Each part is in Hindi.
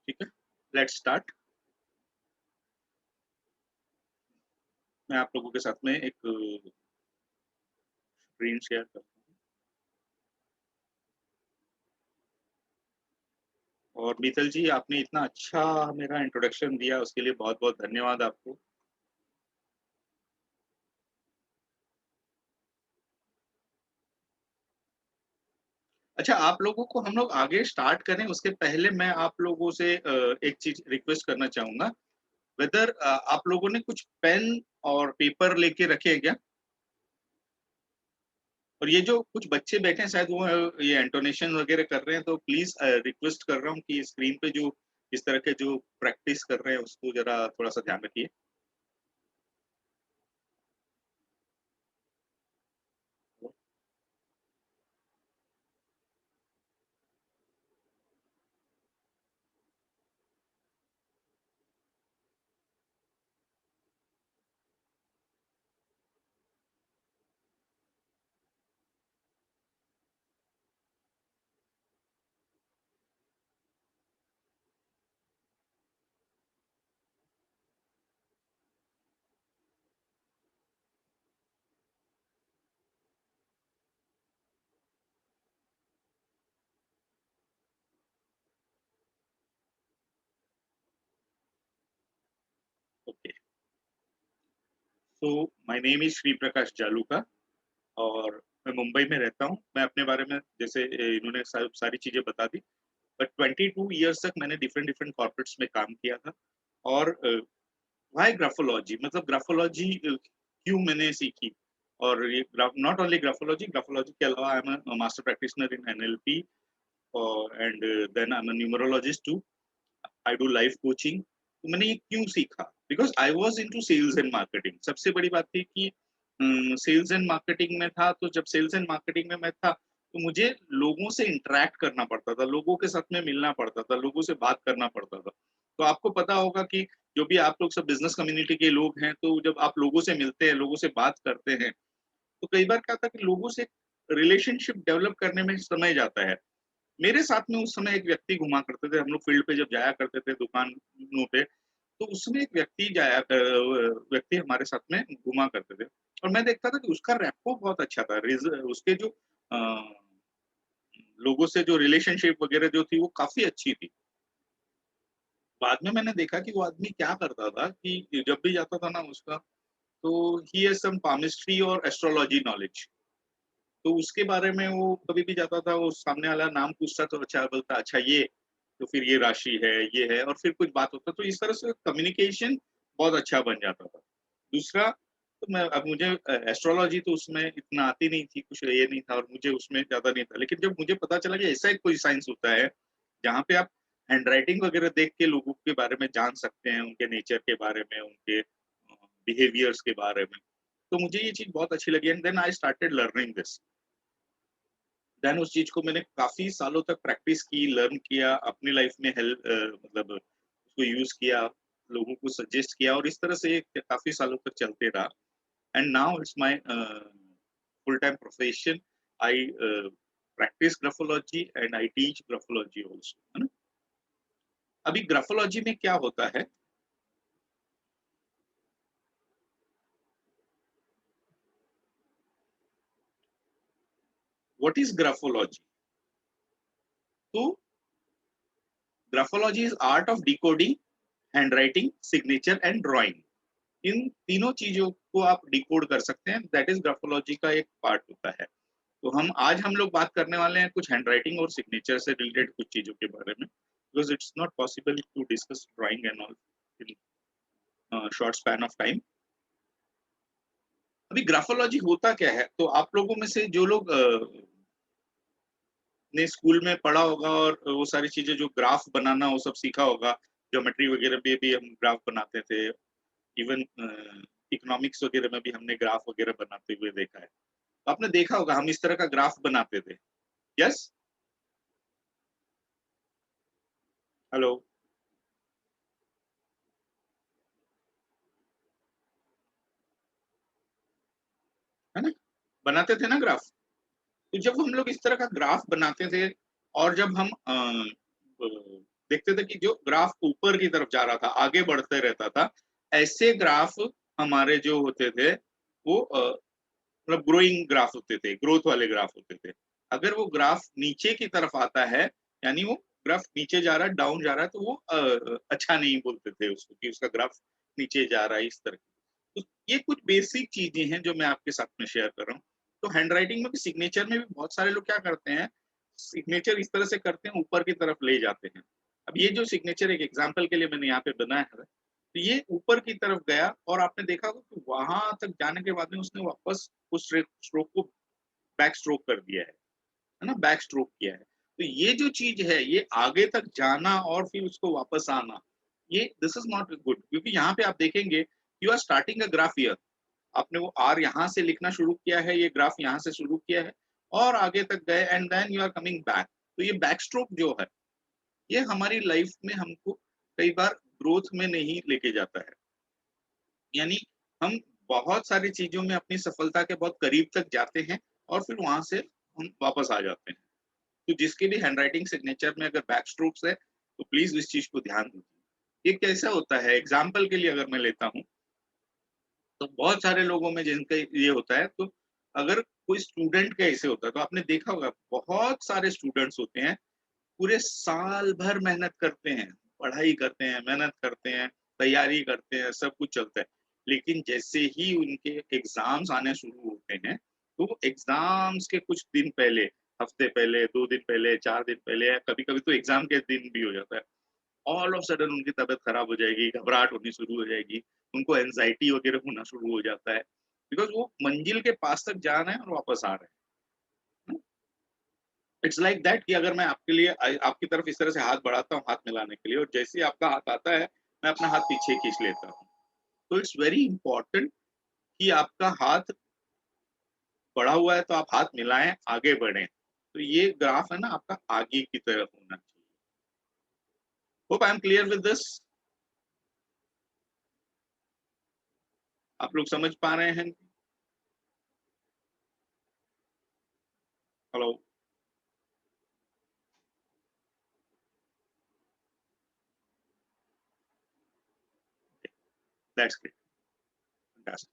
ठीक है, लेट्स स्टार्ट। मैं आप लोगों के साथ में एक स्क्रीन शेयर करता हूँ। और मीतल जी, आपने इतना अच्छा मेरा इंट्रोडक्शन दिया, उसके लिए बहुत बहुत धन्यवाद आपको। अच्छा, आप लोगों को हम लोग आगे स्टार्ट करें उसके पहले मैं आप लोगों से एक चीज रिक्वेस्ट करना चाहूंगा। वेदर आप लोगों ने कुछ पेन और पेपर लेके रखे हैं क्या? और ये जो कुछ बच्चे बैठे हैं शायद वो ये इंटोनेशन वगैरह कर रहे हैं, तो प्लीज रिक्वेस्ट कर रहा हूँ कि स्क्रीन पे जो इस तरह के जो प्रैक्टिस कर रहे हैं उसको जरा थोड़ा सा ध्यान रखिए। Okay, so my name is Shri Prakash Jaluka और मैं मुंबई में रहता हूँ। मैं अपने बारे में जैसे इन्होंने सारी चीजें बता दी, बट 22 ईयर्स तक मैंने डिफरेंट डिफरेंट कॉर्पोरेट्स में काम किया था। और वाई ग्राफोलॉजी, मतलब ग्राफोलॉजी क्यों मैंने सीखी। और ये नॉट ओनली ग्राफोलॉजी, ग्राफोलॉजी के अलावा I am master practitioner in NLP and then I am numerologist too. I do life coaching. तो मैंने ये क्यों सीखा? Because I was into sales and marketing. सबसे बड़ी बात थी कि सेल्स एंड मार्केटिंग में था, तो जब सेल्स एंड मार्केटिंग में मैं था तो मुझे लोगों से इंटरेक्ट करना पड़ता था, लोगों के साथ में मिलना पड़ता था, लोगों से बात करना पड़ता था। तो आपको पता होगा कि जो भी आप लोग सब बिजनेस कम्युनिटी के लोग हैं, तो जब आप लोगों से मिलते हैं, लोगों से बात करते हैं, तो कई बार क्या था कि लोगों से रिलेशनशिप डेवलप करने में समय जाता है। मेरे साथ में उस समय एक व्यक्ति घुमा करते थे, हम लोग फील्ड पे जब जाया करते थे दुकानों पे, तो उसमें एक व्यक्ति हमारे साथ में घुमा करते थे। और मैं देखता था कि उसका रैपो बहुत अच्छा था, उसके जो अ, लोगों से जो रिलेशनशिप वगैरह जो थी वो काफी अच्छी थी। बाद में मैंने देखा कि वो आदमी क्या करता था कि जब भी जाता था ना उसका, तो ही हैज सम पामिस्ट्री और एस्ट्रोलॉजी नॉलेज। तो उसके बारे में वो कभी भी जाता था, वो सामने वाला नाम पूछता तो अच्छा बोलता, अच्छा ये, तो फिर ये राशि है, ये है, और फिर कुछ बात होता, तो इस तरह से कम्युनिकेशन बहुत अच्छा बन जाता था। दूसरा, तो मैं अब मुझे एस्ट्रोलॉजी तो उसमें इतना आती नहीं थी, कुछ ये नहीं था और मुझे उसमें ज्यादा नहीं था, लेकिन जब मुझे पता चला कि ऐसा एक कोई साइंस होता है जहाँ पे आप हैंड राइटिंग वगैरह देख के लोगों के बारे में जान सकते हैं, उनके नेचर के बारे में, उनके बिहेवियर्स के बारे में, तो मुझे ये चीज बहुत अच्छी लगी and then I started learning this. देन उस चीज को मैंने काफी सालों तक प्रैक्टिस की, लर्न किया, अपनी लाइफ में हेल्प मतलब उसको यूज किया, लोगों को सजेस्ट किया, और इस तरह से काफी सालों तक चलते रहा। And now it's my full time profession. I practice graphology and I teach graphology also, है ना। अभी ग्राफोलॉजी में क्या होता है, व्हाट इज ग्राफोलॉजी? तो graphology is art of decoding hand writing, signature and drawing. इन तीनों चीजों को आप डिकोड कर सकते हैं, दैट इज ग्राफोलॉजी का एक पार्ट होता है। तो हम लोग बात करने वाले हैं कुछ हैंडराइटिंग और सिग्नेचर से रिलेटेड कुछ चीजों के बारे में, because it's not possible to discuss drawing and all in short span of time. अभी ग्राफोलॉजी होता क्या है, तो आप लोगों में से जो लोग ने स्कूल में पढ़ा होगा और वो सारी चीजें जो ग्राफ बनाना वो सब सीखा होगा, ज्योमेट्री वगैरह में भी हम ग्राफ बनाते थे, इवन इकोनॉमिक्स वगैरह में भी हमने ग्राफ वगैरह बनाते हुए देखा है। तो आपने देखा होगा हम इस तरह का ग्राफ बनाते थे। यस, हेलो, है ना, बनाते थे ना ग्राफ। तो जब हम लोग इस तरह का ग्राफ बनाते थे और जब हम देखते थे कि जो ग्राफ ऊपर की तरफ जा रहा था, आगे बढ़ते रहता था, ऐसे ग्राफ हमारे जो होते थे वो मतलब ग्रोइंग ग्राफ होते थे, ग्रोथ वाले ग्राफ होते थे। अगर वो ग्राफ नीचे की तरफ आता है, यानी वो ग्राफ नीचे जा रहा है, डाउन जा रहा है, तो वो अच्छा नहीं बोलते थे उसको कि उसका ग्राफ नीचे जा रहा है, इस तरह की। तो ये कुछ बेसिक चीज़ें हैं जो मैं आपके साथ में शेयर कर रहा हूँ। तो हैंडराइटिंग में भी, सिग्नेचर में भी बहुत सारे लोग क्या करते हैं, सिग्नेचर इस तरह से करते हैं, ऊपर की तरफ ले जाते हैं। अब ये जो सिग्नेचर एक एग्जांपल के लिए मैंने यहाँ पे बनाया है, तो ये ऊपर की तरफ गया और आपने देखा होगा कि वहाँ तक जाने के बाद में उसने वापस उस स्ट्रोक को बैक स्ट्रोक कर दिया है ना? बैक स्ट्रोक किया है। तो ये जो चीज़ है, ये आगे तक जाना और फिर उसको वापस आना, ये दिस इज़ नॉट गुड, क्योंकि यहाँ पे आप देखेंगे, you are starting a graph here, आपने वो आर यहाँ से लिखना शुरू किया है, ये ग्राफ यहाँ से शुरू किया है और आगे तक गए and then you are coming back. तो ये बैक स्ट्रोक जो है, ये हमारी लाइफ में हमको कई बार ग्रोथ में नहीं लेके जाता है। यानी हम बहुत सारी चीज़ों में अपनी सफलता के बहुत करीब तक जाते हैं और फिर वहाँ से हम वापस आ जाते हैं। तो जिसके भी हैंडराइटिंग सिग्नेचर में अगर बैक स्ट्रोक्स है, तो प्लीज़ इस चीज़ को ध्यान दीजिए। ये कैसा होता है, एग्ज़ाम्पल के लिए अगर मैं लेता हूँ, तो बहुत सारे लोगों में जिनका ये होता है, तो अगर कोई स्टूडेंट का ऐसे होता है, तो आपने देखा होगा बहुत सारे स्टूडेंट्स होते हैं, पूरे साल भर मेहनत करते हैं, पढ़ाई करते हैं, मेहनत करते हैं, तैयारी करते हैं, सब कुछ चलता है। लेकिन जैसे ही उनके एग्ज़ाम्स आने शुरू होते हैं, तो एग्ज़ाम्स के कुछ दिन पहले, हफ्ते पहले, 2 दिन पहले, 4 दिन पहले, या कभी-कभी तो एग्ज़ाम के दिन भी हो जाता है। ऑल ऑफ सडन उनकी तबीयत खराब हो जाएगी, घबराहट होनी शुरू हो जाएगी, उनको एंग्ज़ायटी वगैरह होना शुरू हो जाता है, बिकॉज़ वो मंजिल के पास तक जा रहे हैं और वापस आ रहे हैं। इट्स लाइक दैट कि अगर मैं आपके लिए आपकी तरफ इस तरह से हाथ बढ़ाता हूँ हाथ मिलाने के लिए, और जैसे ही आपका हाथ आता है, मैं अपना हाथ पीछे खींच लेता हूँ। तो इट्स वेरी इम्पोर्टेंट कि आपका हाथ बढ़ा हुआ है तो आप हाथ मिलाएँ, आगे बढ़ें। तो ये ग्राफ है ना, आपका आगे की तरफ होना चाहिए। Hope I am clear with this. आप लोग समझ पा रहे हैं? Hello, that's great, fantastic.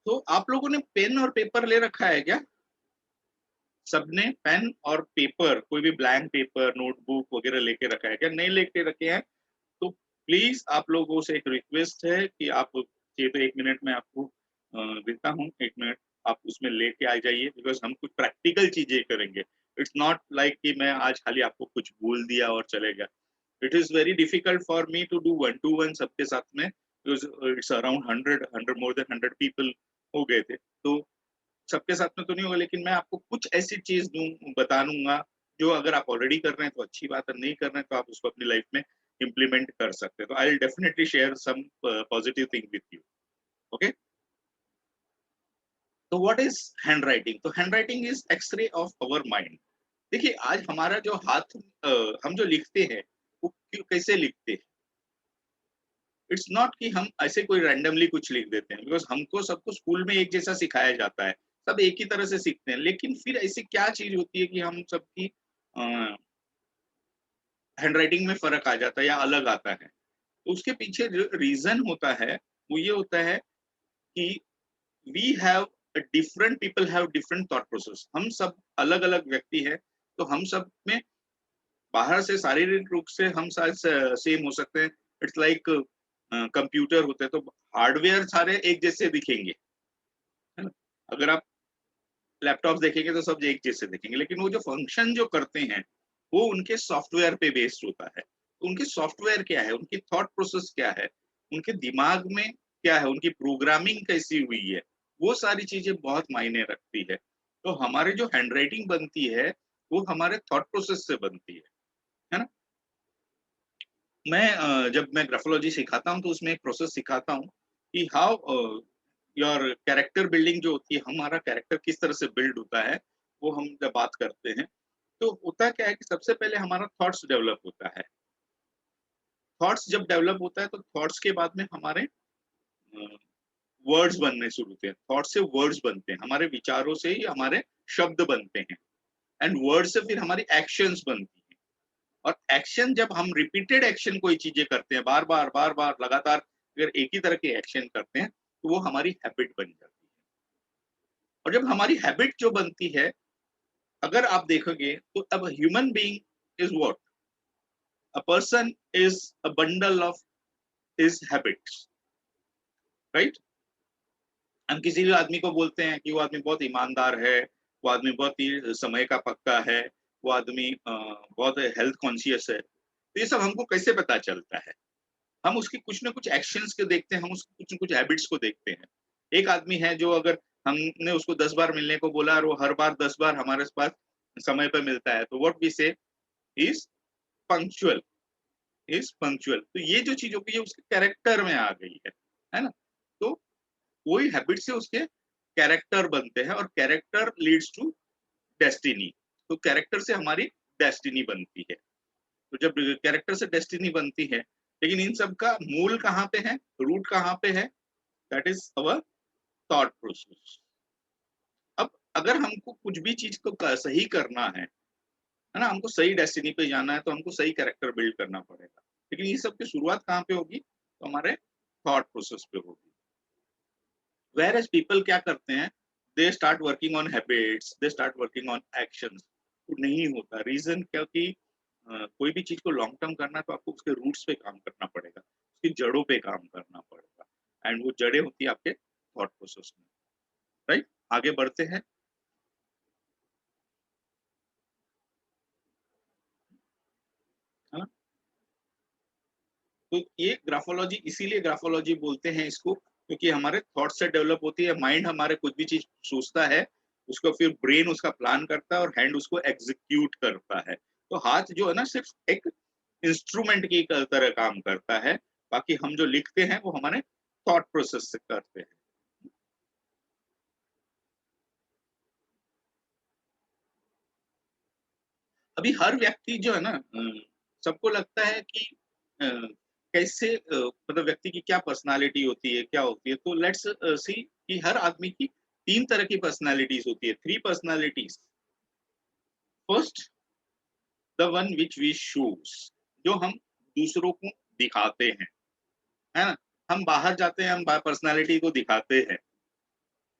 तो आप लोगों ने पेन और पेपर ले रखा है क्या? सबने पेन और पेपर, कोई भी ब्लैंक पेपर, नोटबुक वगैरह लेके रखा है क्या? नहीं लेके रखे हैं, तो प्लीज़ आप लोगों से एक रिक्वेस्ट है कि आप चाहिए तो 1 मिनट में आपको देता हूँ, 1 मिनट आप उसमें लेके आ जाइए, बिकॉज़ हम कुछ प्रैक्टिकल चीज़ें करेंगे। इट्स नॉट लाइक कि मैं आज खाली आपको कुछ बोल दिया और चले गया। It is very difficult for me to do one to one सबके साथ में, because it's around 100 more than 100 people हो गए थे। तो सबके साथ में तो नहीं होगा, लेकिन मैं आपको कुछ ऐसी चीज़ बता दूँगा, जो अगर आप ऑलरेडी कर रहे हैं तो अच्छी बात है, नहीं कर रहे हैं तो आप उसको अपनी लाइफ में इम्प्लीमेंट कर सकते हैं। तो I will definitely share some positive thing with you. Okay? तो व्हाट इज़ हैंडराइटिंग? तो handwriting is X-ray of our mind. देखिए, आज हमारा जो हाथ हम जो लिखते हैं, वो कैसे लिखते हैं? इट्स नॉट कि हम ऐसे कोई रैंडमली कुछ लिख देते हैं, बिकॉज़ हमको सबको स्कूल में एक जैसा सिखाया जाता है। सब एक ही तरह से सीखते हैं, लेकिन फिर ऐसी क्या चीज़ होती है कि हम सबकी अ, हैंडराइटिंग में फ़र्क आ जाता है या अलग आता है। तो उसके पीछे जो रीज़न होता है, वो ये होता है कि we have different people have different thought process. हम सब अलग-अलग व्यक्ति हैं, तो हम सब में बाहर से शारीरिक रूप से हम शायद सेम हो सकते हैं। इट्स लाइक कंप्यूटर होते हैं, तो हार्डवेयर सारे एक जैसे दिखेंगे, है ना? अगर आप लैपटॉप्स देखेंगे तो सब एक जैसे दिखेंगे, लेकिन वो जो फंक्शन जो करते हैं, वो उनके सॉफ्टवेयर पे बेस्ड होता है। तो उनके सॉफ्टवेयर क्या है, उनकी थॉट प्रोसेस क्या है, उनके दिमाग में क्या है, उनकी प्रोग्रामिंग कैसी हुई है, वो सारी चीज़ें बहुत मायने रखती है। तो हमारी जो हैंडराइटिंग बनती है, वो हमारे थॉट प्रोसेस से बनती है ना? मैं जब मैं ग्राफोलॉजी सिखाता हूँ, तो उसमें एक प्रोसेस सिखाता हूँ कि हाउ योर कैरेक्टर बिल्डिंग जो होती है, हमारा कैरेक्टर किस तरह से बिल्ड होता है, वो हम जब बात करते हैं, तो होता क्या है कि सबसे पहले हमारा थॉट्स डेवलप होता है। थॉट्स जब डेवलप होता है, तो थॉट्स के बाद में हमारे वर्ड्स बनने शुरू होते हैं। थॉट से वर्ड्स बनते हैं, हमारे विचारों से ही हमारे शब्द बनते हैं। एंड वर्ड से फिर हमारी एक्शंस बनती है, और एक्शन जब हम रिपीटेड एक्शन कोई चीजें करते हैं, बार बार लगातार अगर एक ही तरह के एक्शन करते हैं, तो वो हमारी हैबिट बन जाती है। और जब हमारी हैबिट जो बनती है, अगर आप देखोगे तो अब human being is what, a person is a bundle of his habits, right. हम किसी भी आदमी को बोलते हैं कि वो आदमी बहुत ईमानदार है, वो आदमी बहुत ही समय का पक्का है, वो आदमी बहुत हेल्थ कॉन्शियस है, तो ये सब हमको कैसे पता चलता है? हम उसकी कुछ ना कुछ एक्शंस को देखते हैं, हम उसकी कुछ ना कुछ हैबिट्स को देखते हैं। एक आदमी है जो अगर हमने उसको 10 बार मिलने को बोला और वो हर बार 10 बार हमारे पास समय पे मिलता है, तो व्हाट वी से, he is punctual, he is punctual. तो ये जो चीज़ हो गई है उसके कैरेक्टर में आ गई है ना? तो वही हैबिट से उसके कैरेक्टर बनते हैं, और कैरेक्टर लीड्स टू डेस्टिनी। तो कैरेक्टर से हमारी डेस्टिनी बनती है। तो जब कैरेक्टर से डेस्टिनी बनती है, लेकिन इन सब का मूल कहाँ पे है, रूट कहाँ पे है? That is our thought process. अब अगर हमको कुछ भी चीज को सही करना है ना, हमको सही डेस्टिनी पे जाना है, तो हमको सही कैरेक्टर बिल्ड करना पड़ेगा। लेकिन ये सब की शुरुआत कहाँ पे होगी? तो हमारे थॉट प्रोसेस पे होगी। वेयर एज पीपल क्या करते हैं, they start working on habits, they start working on actions. तो नहीं होता, रीजन क्योंकि कोई भी चीज को लॉन्ग टर्म करना है, तो आपको उसके रूट्स पे काम करना पड़ेगा, उसकी जड़ों पे काम करना पड़ेगा, एंड वो जड़ें होती है आपके थॉट प्रोसेस में, राइट। आगे बढ़ते हैं, है ना। तो ये ग्राफोलॉजी, इसीलिए ग्राफोलॉजी बोलते हैं इसको, क्योंकि हमारे थॉट से डेवलप होती है। माइंड हमारे कुछ भी चीज सोचता है, उसको फिर ब्रेन उसका प्लान करता है, और हैंड उसको एग्जीक्यूट करता है। तो हाथ जो है ना, सिर्फ एक इंस्ट्रूमेंट की तरह काम करता है। बाकी हम जो लिखते हैं वो हमारे थॉट प्रोसेस से करते हैं। अभी हर व्यक्ति जो है ना, सबको लगता है कि कैसे, मतलब व्यक्ति की क्या पर्सनालिटी होती है, क्या होती है। तो लेट्स सी कि हर आदमी की तीन तरह की पर्सनालिटीज होती है, three personalities. First, the one which V shows, जो हम दूसरों को दिखाते हैं, है ना। हम बाहर जाते हैं, हम पर्सनालिटी को दिखाते हैं,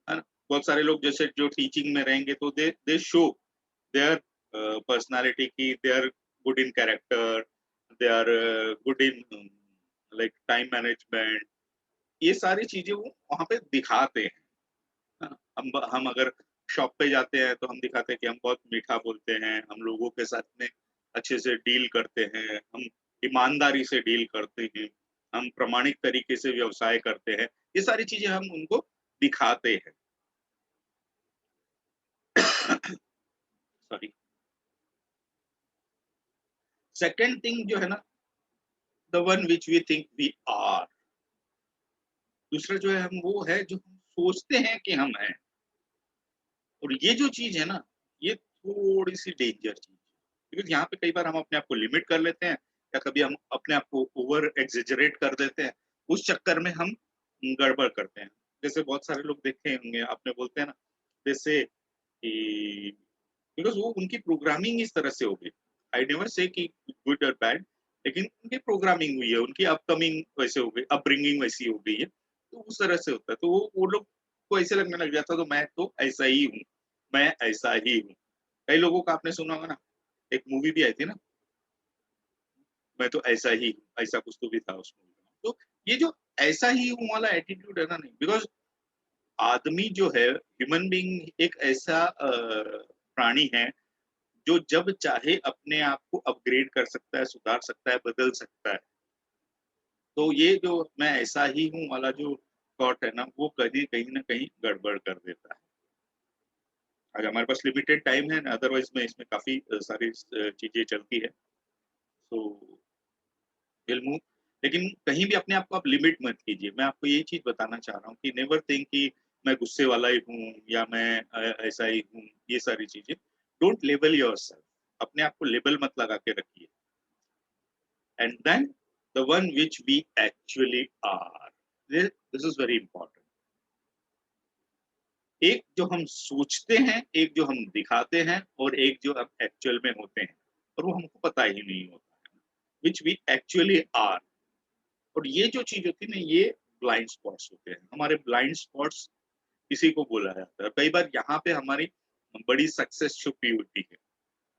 है ना। बहुत सारे लोग जैसे जो टीचिंग में रहेंगे, तो दे शो देयर पर्सनालिटी की, they are good in character, they are good in like time management. ये सारी चीजें वो वहां पे दिखाते हैं, है ना। हम अगर शॉप पे जाते हैं, तो हम दिखाते हैं कि हम बहुत मीठा बोलते हैं, हम लोगों के साथ में अच्छे से डील करते हैं, हम ईमानदारी से डील करते हैं, हम प्रामाणिक तरीके से व्यवसाय करते हैं। ये सारी चीजें हम उनको दिखाते हैं। सॉरी। सेकंड थिंग जो है ना, the one which we think we are. दूसरा जो है, हम वो है जो हम सोचते हैं कि हम हैं। और ये जो चीज है ना, ये थोड़ी सी डेंजर चीज है, क्योंकि यहाँ पे कई बार हम अपने आप को लिमिट कर लेते हैं, या कभी हम अपने आप को ओवर एग्जेजरेट कर देते हैं। उस चक्कर में हम गड़बड़ करते हैं। जैसे बहुत सारे लोग देखे होंगे, आपने बोलते हैं ना, जैसे कि बिकॉज वो उनकी प्रोग्रामिंग इस तरह से हो गई। आई नेवर से कि गुड और बैड, लेकिन उनकी प्रोग्रामिंग हुई है, उनकी अपकमिंग वैसे हो गई, अपब्रिंगिंग वैसी हो गई है, तो उस तरह से होता है। तो वो लोग को ऐसे लगने लग जाता, तो मैं तो ऐसा ही हूँ, मैं ऐसा ही हूँ। कई लोगों का आपने सुना होगा ना, एक मूवी भी आई थी ना, मैं तो ऐसा ही हूँ, ऐसा कुछ तो भी था उस मूवी में। तो ये जो ऐसा ही हूँ वाला एटीट्यूड है ना, नहीं, बिकॉज आदमी जो है, ह्यूमन बीइंग एक ऐसा प्राणी है जो जब चाहे अपने आप को अपग्रेड कर सकता है, सुधार सकता है, बदल सकता है। तो ये जो मैं ऐसा ही हूँ वाला जो थॉट है ना, वो कभी कहीं ना कहीं गड़बड़ कर देता है। आज हमारे पास लिमिटेड टाइम है ना, अदरवाइज में इसमें काफी सारी चीजें चलती है। सो विल मूव, लेकिन कहीं भी अपने आप को आप लिमिट मत कीजिए। मैं आपको ये चीज बताना चाह रहा हूँ कि नेवर थिंक कि मैं गुस्से वाला ही हूँ, या मैं ऐसा ही हूँ। ये सारी चीजें, डोंट लेबल योरसेल्फ, अपने आप को लेबल मत लगा के रखिए। And then the one which we actually are. This is very important. एक जो हम सोचते हैं, एक जो हम दिखाते हैं और एक जो हम एक्चुअल में होते हैं और वो हमको पता ही नहीं होता है, व्हिच वी एक्चुअली आर। और ये जो चीज़ होती है ना, ये ब्लाइंड स्पॉट्स होते हैं। हमारे ब्लाइंड स्पॉट्स इसी को बोला जाता है। कई बार यहाँ पे हमारी बड़ी सक्सेस छुपी होती है।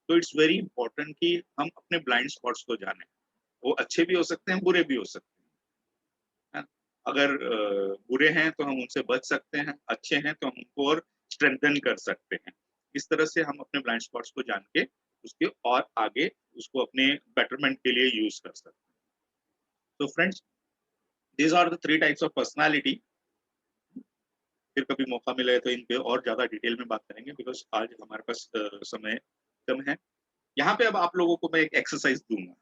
तो इट्स वेरी इंपॉर्टेंट कि हम अपने ब्लाइंड स्पॉट्स को जानें। वो अच्छे भी हो सकते हैं, बुरे भी हो सकते हैं। अगर बुरे हैं तो हम उनसे बच सकते हैं, अच्छे हैं तो हम उनको और स्ट्रेंथन कर सकते हैं। इस तरह से हम अपने ब्लाइंड स्पॉट्स को जान के उसके और आगे उसको अपने बेटरमेंट के लिए यूज़ कर सकते हैं। तो friends, these are the 3 types of personality. फिर कभी मौका मिले तो इन पे और ज़्यादा डिटेल में बात करेंगे, बिकॉज़ आज हमारे पास समय कम है। यहाँ पे अब आप लोगों को मैं एक एक्सरसाइज़ दूँगा।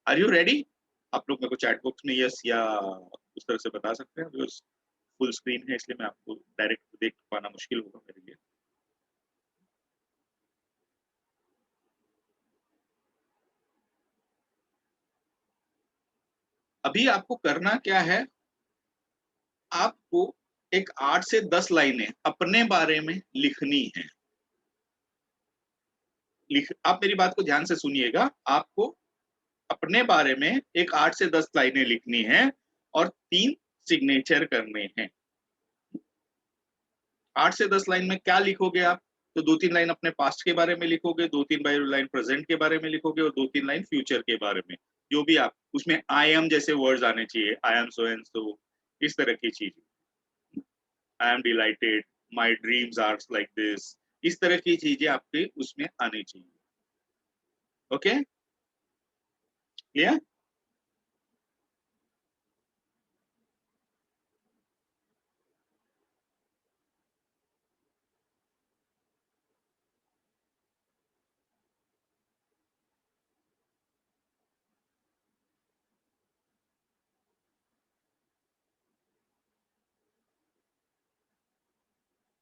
Are you ready? आप लोग मेरे को चैट बॉक्स में यस या उस तरह से बता सकते हैं, बिकॉज़ फुल स्क्रीन है इसलिए मैं आपको डायरेक्ट देख पाना मुश्किल होगा मेरे लिए। अभी आपको करना क्या है, आपको एक 8 से 10 लाइनें अपने बारे में लिखनी है। आप मेरी बात को ध्यान से सुनिएगा। आपको अपने बारे में एक 8 से 10 लाइनें लिखनी है और 3 सिग्नेचर करने हैं। 8 से 10 लाइन में क्या लिखोगे आप? तो 2-3 लाइन अपने पास्ट के बारे में लिखोगे, 2-3 लाइन प्रेजेंट के बारे में लिखोगे और 2-3 लाइन फ्यूचर के बारे में। जो भी आप उसमें आई एम जैसे वर्ड्स आने चाहिए, I am so and so, इस तरह की चीज़। I am delighted, my dreams are like this, इस तरह की चीज़ें आपके उसमें आनी चाहिए। Okay? Clear?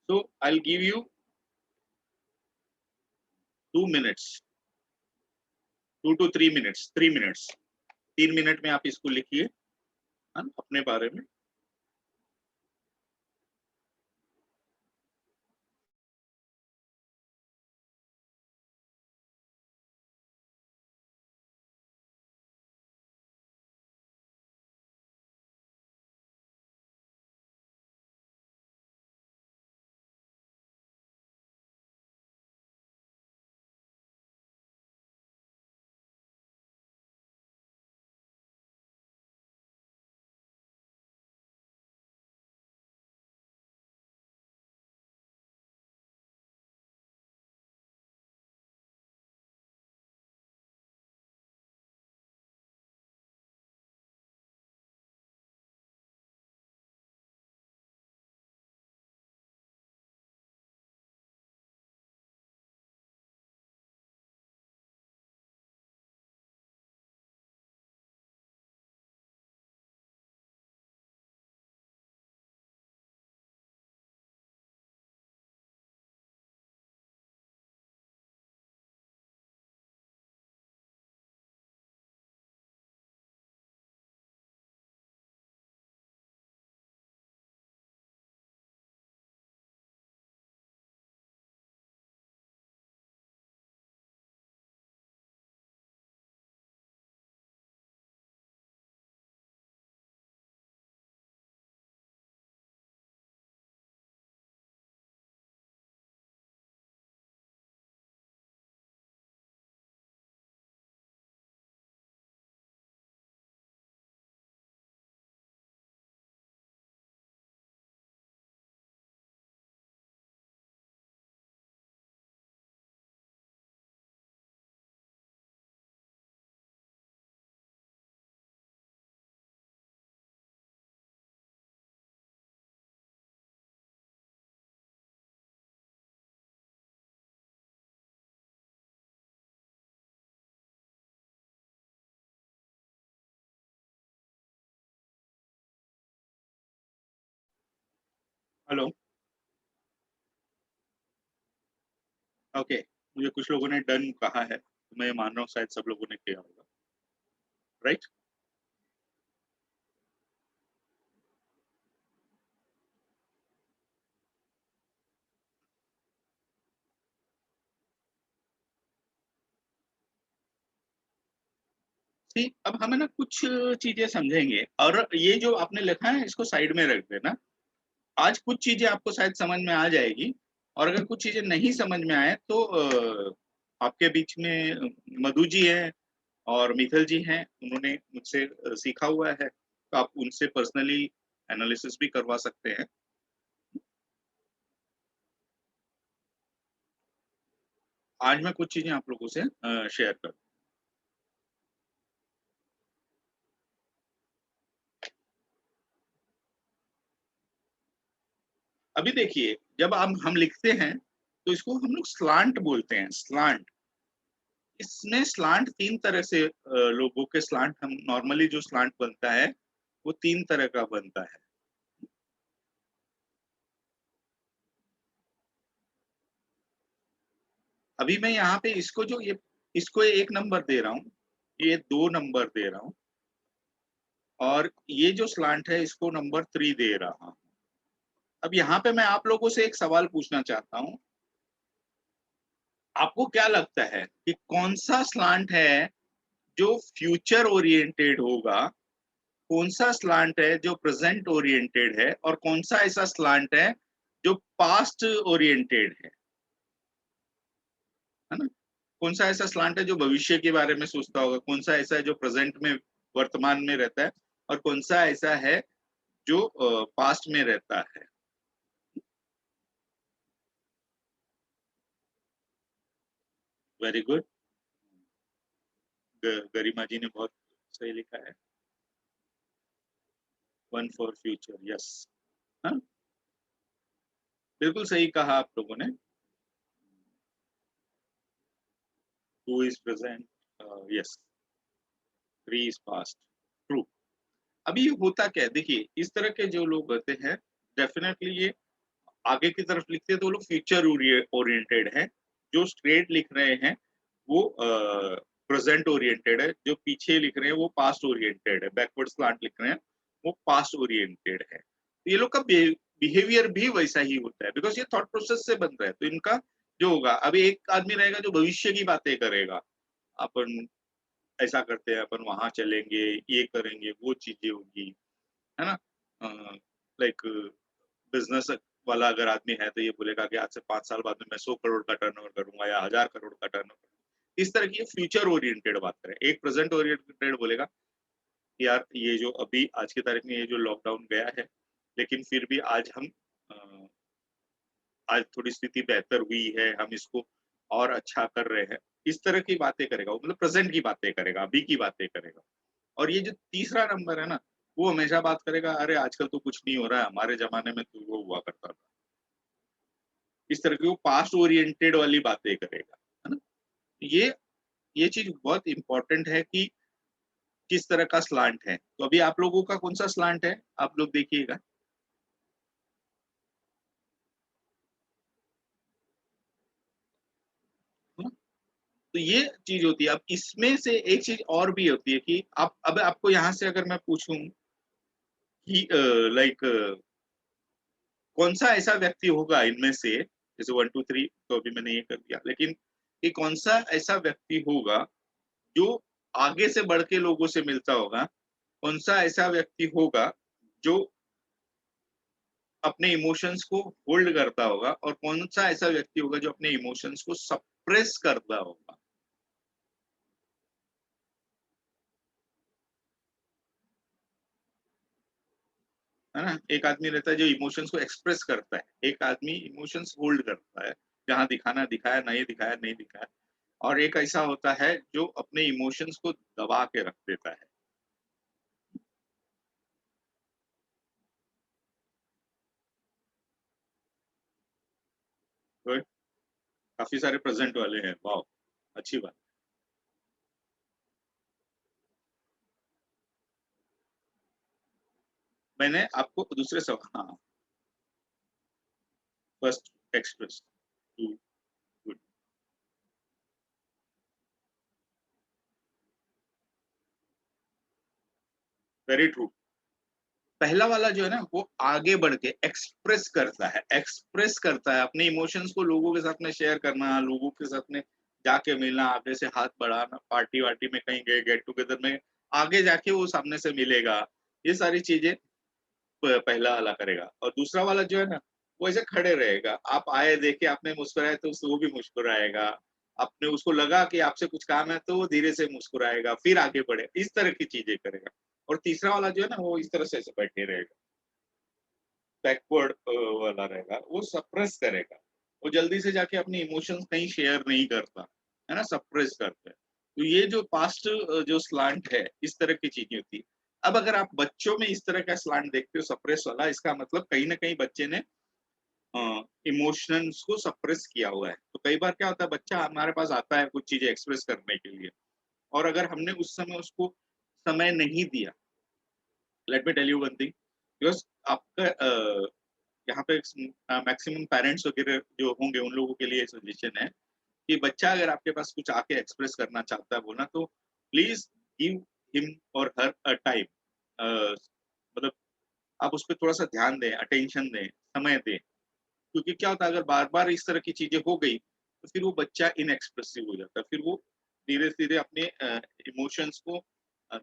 So I will give you 2 minutes, 2 to 3 minutes, 3 minutes. 3 minute में आप इसको लिखिए, है ना? अपने बारे में। हेलो? ओके। मुझे कुछ लोगों ने डन कहा है, तो मैं मान रहा हूँ शायद सब लोगों ने किया होगा, राइट? ठीक, अब हम है ना कुछ चीजें समझेंगे और ये जो आपने लिखा है इसको साइड में रख देना। आज कुछ चीजें आपको शायद समझ में आ जाएगी और अगर कुछ चीजें नहीं समझ में आए तो आपके बीच में मधु जी हैं और मिथल जी हैं, उन्होंने मुझसे सीखा हुआ है, तो आप उनसे पर्सनली एनालिसिस भी करवा सकते हैं। आज मैं कुछ चीजें आप लोगों से शेयर कर, अभी देखिए जब हम लिखते हैं तो इसको हम लोग स्लांट बोलते हैं, स्लांट। इसमें स्लांट 3 तरह से लोगों के स्लांट हम नॉर्मली जो स्लांट बनता है, वो 3 तरह का बनता है। अभी मैं यहाँ पे इसको जो ये इसको 1 नंबर दे रहा हूँ, ये 2 नंबर दे रहा हूँ और ये जो स्लांट है इसको नंबर 3 दे रहा हूँ। अब यहाँ पे मैं आप लोगों से एक सवाल पूछना चाहता हूँ, आपको क्या लगता है कि कौन-सा स्लांट है जो फ्यूचर ओरिएंटेड होगा? कौन-सा स्लांट है जो प्रेजेंट ओरिएंटेड है और कौन-सा ऐसा स्लांट है जो पास्ट ओरिएंटेड है ना? कौन-सा ऐसा स्लांट है जो भविष्य के बारे में सोचता होगा? कौन-सा ऐसा है जो प्रेजेंट में वर्तमान में रहता है और कौन-सा ऐसा है जो पास्ट में रहता है? Very good. गरिमा जी ने बहुत सही लिखा है। One for future, yes. हाँ, बिल्कुल सही कहा आप लोगों ने। Two is present, yes, three is past, true. अभी ये होता क्या है, देखिए इस तरह के जो लोग होते हैं, डेफिनेटली ये आगे की तरफ लिखते हैं तो वो लोग फ्यूचर ओरिएंटेड है। जो स्ट्रेट लिख रहे हैं वो प्रेजेंट ओरिएंटेड है, जो पीछे लिख रहे हैं वो पास्ट ओरिएंटेड है, बैकवर्ड स्लांट लिख रहे हैं वो पास्ट ओरिएंटेड है। तो ये लोग का बिहेवियर भी वैसा ही होता है, बिकॉज ये थॉट प्रोसेस से बन रहा है। तो इनका जो होगा, अभी एक आदमी रहेगा जो भविष्य की बातें करेगा, अपन ऐसा करते हैं, अपन वहां चलेंगे, ये करेंगे, वो चीजें होगी, है ना? लाइक बिजनेस वाला अगर आदमी है तो ये बोलेगा कि आज से 5 साल बाद में मैं 100 करोड़ का टर्नओवर करूंगा या 1000 करोड़ का टर्नओवर। इस तरह की फ्यूचर ओरिएंटेड बात करें। एक प्रेजेंट ओरिएंटेड बोलेगा कि यार ये जो अभी आज की तारीख में ये जो लॉकडाउन गया है, लेकिन फिर भी आज हम अ, आज थोड़ी स्थिति बेहतर हुई है, हम इसको और अच्छा कर रहे हैं। इस तरह की बातें करेगा वो, मतलब प्रेजेंट की बातें करेगा, अभी की बातें करेगा। और ये जो तीसरा नंबर है ना, वो हमेशा बात करेगा, अरे आजकल तो कुछ नहीं हो रहा है, हमारे जमाने में तो वो हुआ करता था। इस तरह की वो पास्ट ओरिएंटेड वाली बातें करेगा, है ना? ये ये चीज़ बहुत इम्पोर्टेंट है कि किस तरह का स्लांट है। तो अभी आप लोगों का कौन-सा स्लांट है? आप लोग देखिएगा, है ना? तो ये चीज़ होती है। अब इसमें से एक चीज़ और भी होती है कि आप अब आपको यहाँ से अगर मैं पूछूँ कि लाइक कौन-सा ऐसा व्यक्ति होगा इनमें से, जैसे 1, 2, 3 तो अभी मैंने ये कर दिया, लेकिन कि कौन-सा ऐसा व्यक्ति होगा जो आगे से बढ़ के लोगों से मिलता होगा? कौन-सा ऐसा व्यक्ति होगा जो अपने इमोशंस को होल्ड करता होगा और कौन-सा ऐसा व्यक्ति होगा जो अपने इमोशंस को सप्रेस करता होगा? है ना? एक आदमी रहता है जो इमोशंस को एक्सप्रेस करता है, एक आदमी इमोशंस होल्ड करता है, जहाँ दिखाना दिखाया, नहीं दिखाया नहीं दिखाया। और एक ऐसा होता है जो अपने इमोशंस को दबा के रख देता है। तो काफ़ी सारे प्रेज़ेंट वाले हैं, वाओ! अच्छी बात। मैंने आपको दूसरे हाँ, फर्स्ट एक्सप्रेस, हुँ, गुड, वेरी ट्रू। पहला वाला जो है ना वो आगे बढ़ के एक्सप्रेस करता है, अपने इमोशंस को लोगों के साथ में शेयर करना, लोगों के साथ में जाके मिलना, आगे से हाथ बढ़ाना, पार्टी वार्टी में कहीं गए, गेट टुगेदर में आगे जाके वो सामने से मिलेगा, ये सारी चीजें पहला वाला करेगा। और दूसरा वाला जो है ना, वो ऐसे खड़े रहेगा, आप आए देखे आपने मुस्कुराया तो वो भी मुस्कुराएगा, आपने उसको लगा कि आपसे कुछ काम है तो वो धीरे से मुस्कुराएगा, फिर आगे बढ़े, इस तरह की चीजें करेगा। और तीसरा वाला जो है ना, वो इस तरह से ऐसे बैठे रहेगा, बैकवर्ड वाला रहेगा, वो सप्रेस करेगा, वो जल्दी से जाके अपने इमोशंस कहीं शेयर नहीं करता, है ना, सप्रेस करते हैं। तो ये जो पास्ट जो स्लांट है, इस तरह की चीजें होती है। अब अगर आप बच्चों में इस तरह का स्लांट देखते हो सप्रेस वाला, इसका मतलब कहीं ना कहीं बच्चे ने इमोशंस को सप्रेस किया हुआ है। तो कई बार क्या होता है, बच्चा हमारे पास आता है कुछ चीजें एक्सप्रेस करने के लिए, और अगर हमने उस समय उसको समय नहीं दिया, let me tell you one thing, because आपका यहाँ पे मैक्सिमम पेरेंट्स वगैरह जो होंगे उन लोगों के लिए सजेशन है कि बच्चा अगर आपके पास कुछ आके एक्सप्रेस करना चाहता है बोला, तो प्लीज गिव हिम और हर अ टाइम, मतलब आप उस पर थोड़ा सा ध्यान दें, अटेंशन दें, समय दें। क्योंकि क्या होता है, अगर बार बार इस तरह की चीजें हो गई तो फिर वो बच्चा इनएक्सप्रेसिव हो जाता है, फिर वो धीरे धीरे अपने इमोशंस को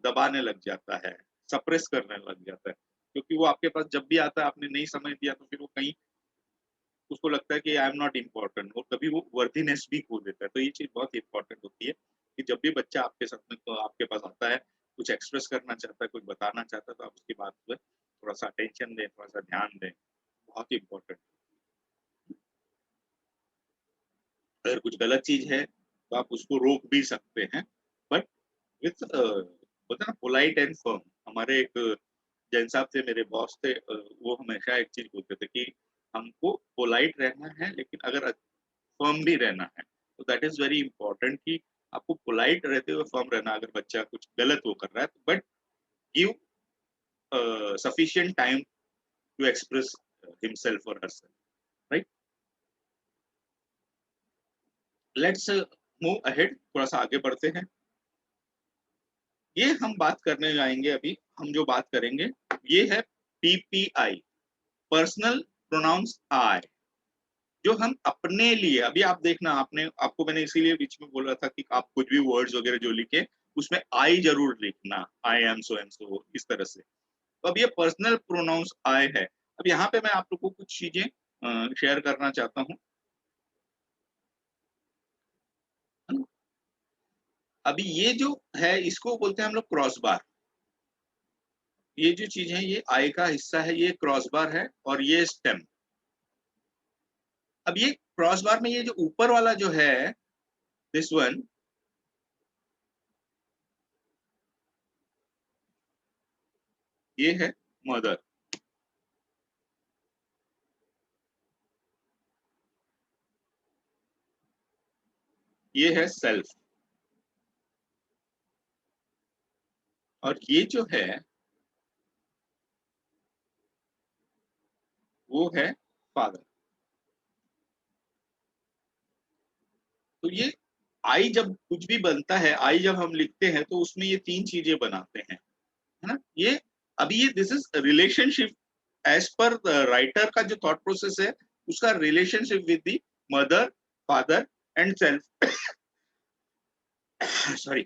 दबाने लग जाता है, सप्रेस करने लग जाता है। क्योंकि वो आपके पास जब भी आता है, आपने नहीं समय दिया, तो फिर वो कहीं उसको लगता है कि आई एम नॉट इम्पोर्टेंट, और कभी वो वर्दीनेस भी खो देता है। तो ये चीज बहुत इंपॉर्टेंट होती है कि जब भी बच्चा आपके साथ में तो आपके पास आता है, कुछ एक्सप्रेस करना चाहता है, कुछ बताना चाहता है, तो आप उसकी बात पे थोड़ा सा अटेंशन दें, थोड़ा सा ध्यान दें, बहुत इंपॉर्टेंट। अगर कुछ गलत चीज है तो आप उसको रोक भी सकते हैं, बट विथ बोलते हैं ना, पोलाइट एंड फर्म। हमारे एक जैन साहब थे, मेरे बॉस थे, वो हमेशा एक चीज बोलते थे कि हमको पोलाइट रहना है, लेकिन अगर फर्म भी रहना है, तो दैट इज वेरी इंपॉर्टेंट कि आपको पोलाइट रहते हुए फर्म रहना। अगर बच्चा कुछ गलत वो कर रहा है, but give sufficient time to express himself or herself, right? Let's move ahead, थोड़ा सा आगे बढ़ते हैं। ये हम बात करने जाएंगे अभी, हम जो बात करेंगे ये है पीपीआई, पर्सनल प्रोनाउंस आई, जो हम अपने लिए, अभी आप देखना, आपने आपको मैंने इसीलिए बीच में बोला था कि आप कुछ भी वर्ड्स वगैरह जो लिखे उसमें आई जरूर लिखना, I am so and so, इस तरह से। तो अब ये पर्सनल प्रोनाउंस आई है। अब यहाँ पे मैं आप लोगों को कुछ चीजें शेयर करना चाहता हूँ। अभी ये जो है, इसको बोलते हैं हम लोग क्रॉस बार। ये जो चीज है, ये आई का हिस्सा है, ये क्रॉस बार है, और ये स्टेम। अब ये क्रॉस बार में ये जो ऊपर वाला जो है, दिस वन, ये है मदर, ये है सेल्फ, और ये जो है वो है फादर। तो ये आई जब कुछ भी बनता है, आई जब हम लिखते हैं तो उसमें ये तीन चीजें बनाते हैं, है ना। ये अभी ये this is relationship as per writer का जो थॉट प्रोसेस है, उसका relationship with the mother, father and self, sorry.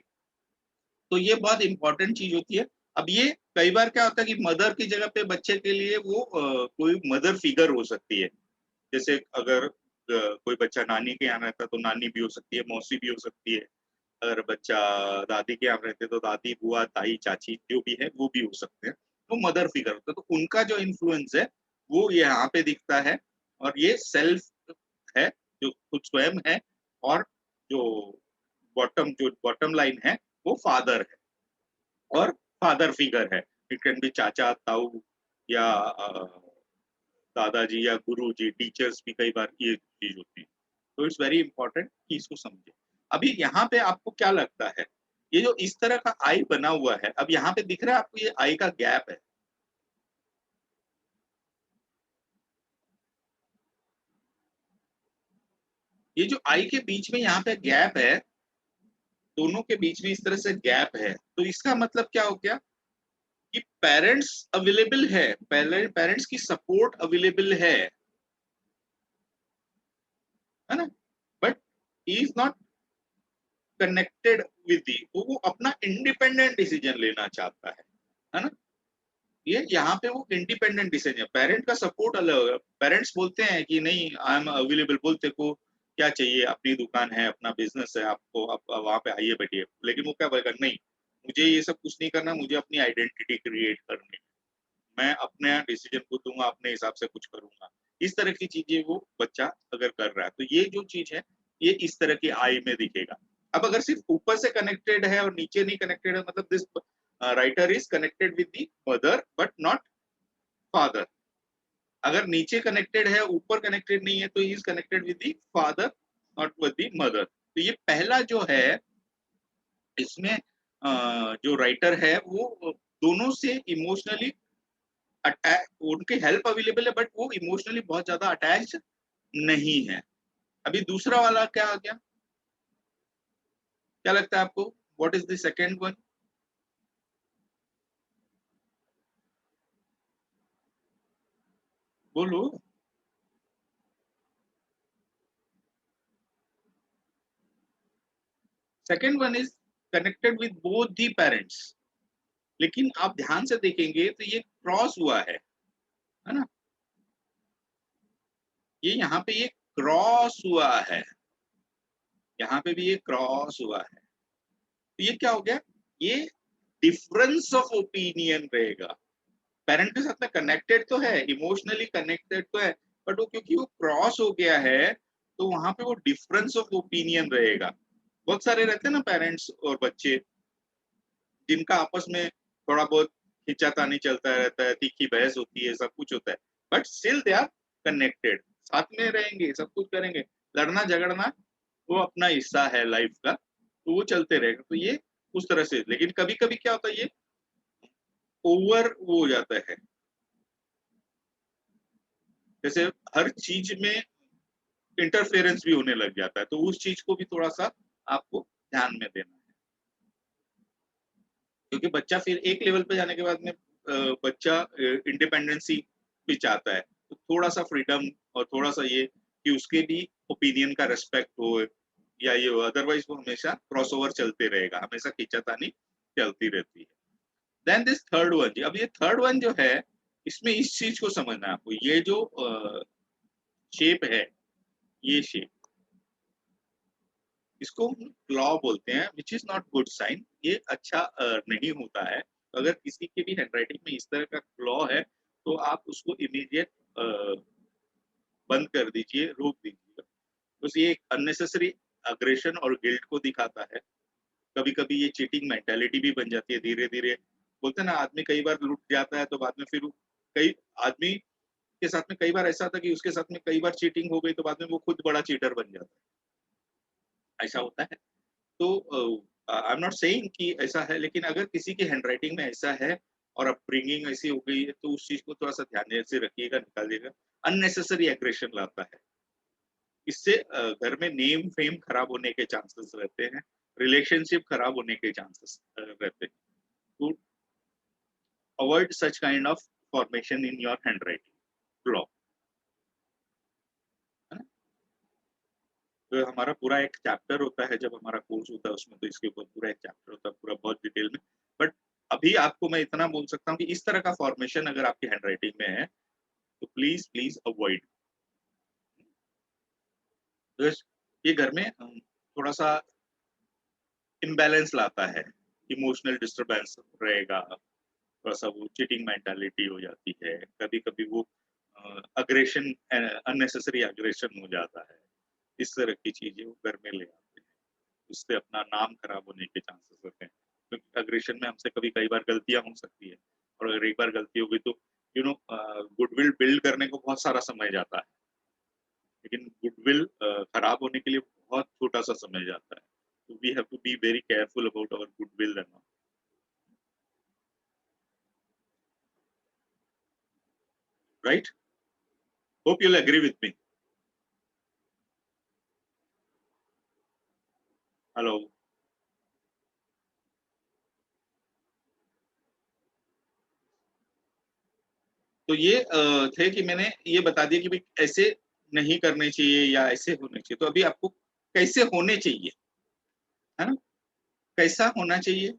तो ये बहुत इंपॉर्टेंट चीज होती है। अब ये कई बार क्या होता है कि मदर की जगह पे बच्चे के लिए वो कोई मदर फिगर हो सकती है। जैसे अगर कोई बच्चा नानी के यहाँ रहता है तो नानी भी हो सकती है, मौसी भी हो सकती है। अगर बच्चा दादी के यहाँ रहते तो दादी, बुआ, ताई, चाची जो भी है वो भी हो सकते हैं। तो मदर फिगर होता है, तो उनका जो इन्फ्लुएंस है वो यहाँ पे दिखता है। और ये सेल्फ है, जो खुद स्वयं है। और जो बॉटम लाइन है वो फादर है, और फादर फिगर है। इट कैन बी चाचा, ताऊ, या दादाजी, या गुरु जी, टीचर्स भी कई बार ये चीज होती है। तो इट्स वेरी इंपॉर्टेंट कि इसको समझे। अभी यहाँ पे आपको क्या लगता है, ये जो इस तरह का आई बना हुआ है, अब यहाँ पे दिख रहा है आपको, ये आई का गैप है। ये जो आई के बीच में यहाँ पे गैप है, दोनों के बीच में इस तरह से गैप है, तो इसका मतलब क्या हो गया कि पेरेंट्स अवेलेबल है, पेरेंट्स की सपोर्ट अवेलेबल है ना, but he is not connected with the, वो अपना इंडिपेंडेंट डिसीजन लेना चाहता है ना। ये यहाँ पे वो इंडिपेंडेंट डिसीजन है, पेरेंट का सपोर्ट अलग है। पेरेंट्स बोलते हैं कि नहीं आई एम अवेलेबल, बोलते को क्या चाहिए, अपनी दुकान है, अपना बिजनेस है, आपको आप वहाँ पे आइए बैठिए, लेकिन वो क्या बोलेगा, नहीं मुझे ये सब कुछ नहीं करना, मुझे अपनी आइडेंटिटी क्रिएट करनी है, मैं अपने डिसीजन को दूंगा, अपने हिसाब से कुछ करूंगा। इस तरह की चीजें वो बच्चा अगर कर रहा है तो ये जो चीज है ये इस तरह की आई में दिखेगा। अब अगर सिर्फ ऊपर से कनेक्टेड है और नीचे नहीं कनेक्टेड है, मतलब this writer is connected with the mother but not father. अगर नीचे कनेक्टेड है ऊपर कनेक्टेड नहीं है तो he is connected with the father not with the mother. तो ये पहला जो है इसमें जो राइटर है वो दोनों से इमोशनली अटैच, उनकी हेल्प अवेलेबल है बट वो इमोशनली बहुत ज्यादा अटैच नहीं है। अभी दूसरा वाला क्या आ गया, क्या लगता है आपको, what is the second one? बोलो। Second one is connected with both the parents, लेकिन आप ध्यान से देखेंगे तो ये क्रॉस हुआ है ना, ये यहाँ पे ये क्रॉस हुआ है, यहाँ पे भी ये क्रॉस हुआ है, तो ये क्या हो गया, ये डिफरेंस ऑफ ओपिनियन रहेगा। पेरेंट के साथ में कनेक्टेड तो है, इमोशनली कनेक्टेड तो है, बट वो क्योंकि वो क्रॉस हो गया है तो वहां पे वो डिफरेंस ऑफ ओपिनियन रहेगा। बहुत सारे रहते हैं ना पेरेंट्स और बच्चे जिनका आपस में थोड़ा बहुत खिंचातानी चलता रहता है, तीखी बहस होती है, सब कुछ होता है, but still they are connected, साथ में रहेंगे, सब कुछ करेंगे, लड़ना झगड़ना वो अपना हिस्सा है लाइफ का, तो वो चलते रहेगा। तो ये उस तरह से, लेकिन कभी कभी क्या होता है ये ओवर वो हो जाता है, जैसे हर चीज में इंटरफेरेंस भी होने लग जाता है, तो उस चीज को भी थोड़ा सा आपको ध्यान में देना है, क्योंकि बच्चा फिर एक लेवल पे जाने के बाद में बच्चा इंडिपेंडेंसी भी चाहता है, तो थोड़ा सा फ्रीडम और थोड़ा सा ये कि उसके भी ओपिनियन का रेस्पेक्ट हो या ये हो, अदरवाइज वो हमेशा क्रॉसओवर चलते रहेगा, हमेशा खींचातानी चलती रहती है। देन दिस थर्ड वन जी, अब ये थर्ड वन जो है इसमें इस चीज को समझना है आपको, ये जो शेप है, ये शेप, इसको क्लॉ बोलते हैं, which is not good sign, ये अच्छा नहीं होता है। तो अगर किसी के भी हैंडराइटिंग में इस तरह का क्लॉ है तो आप उसको इमीडिएट बंद कर दीजिए, रोक दीजिए। तो ये एक अननेसेसरी अग्रेशन और गिल्ट को दिखाता है। कभी कभी ये चीटिंग मेंटालिटी भी बन जाती है धीरे धीरे, बोलते हैं ना आदमी कई बार लुट जाता है तो बाद में फिर कई आदमी के साथ में कई बार ऐसा था कि उसके साथ में कई बार चीटिंग हो गई तो बाद में वो खुद बड़ा चीटर बन जाता है, ऐसा होता है। तो आई एम नॉट सेइंग कि ऐसा है, लेकिन अगर किसी की हैंडराइटिंग में ऐसा है और अपब्रिंगिंग ऐसी हो गई है तो उस चीज को थोड़ा सा ध्यान से रखिएगा, निकालिएगा। अननेसेसरी एग्रेशन लाता है, इससे घर में नेम फेम खराब होने के चांसेस रहते हैं, रिलेशनशिप खराब होने के चांसेस रहते हैं। तो avoid such kind of formation in your handwriting block, है ना। तो हमारा पूरा एक चैप्टर होता है, जब हमारा कोर्स होता है उसमें तो इसके ऊपर पूरा एक चैप्टर होता है, पूरा बहुत डिटेल में। बट अभी आपको मैं इतना बोल सकता हूँ कि इस तरह का फॉर्मेशन अगर आपकी हैंडराइटिंग में है तो प्लीज प्लीज अवॉइड। तो ये घर में थोड़ा सा इम्बैलेंस लाता है, इमोशनल डिस्टरबेंस रहेगा, थोड़ा सा वो चीटिंग मेंटालिटी हो जाती है, कभी कभी वो अग्रेशन, अननेसेसरी अग्रेशन हो जाता है, इस तरह की चीजें वो घर में ले आते हैं, उससे अपना नाम खराब होने के चांसेस होते हैं, क्योंकि अग्रेशन में हमसे कभी कई बार गलतियां हो सकती है, और अगर एक बार गलती हो गई तो यू नो गुडविल बिल्ड करने को बहुत सारा समय जाता है, लेकिन गुडविल खराब होने के लिए बहुत छोटा सा समय जाता है। तो we have to be very careful about our goodwill and right. Hope you will agree with me. Hello. तो ये थे कि मैंने ये बता दिया कि भाई ऐसे नहीं करने चाहिए या ऐसे होने चाहिए, तो अभी आपको कैसे होने चाहिए, है ना? कैसा होना चाहिए?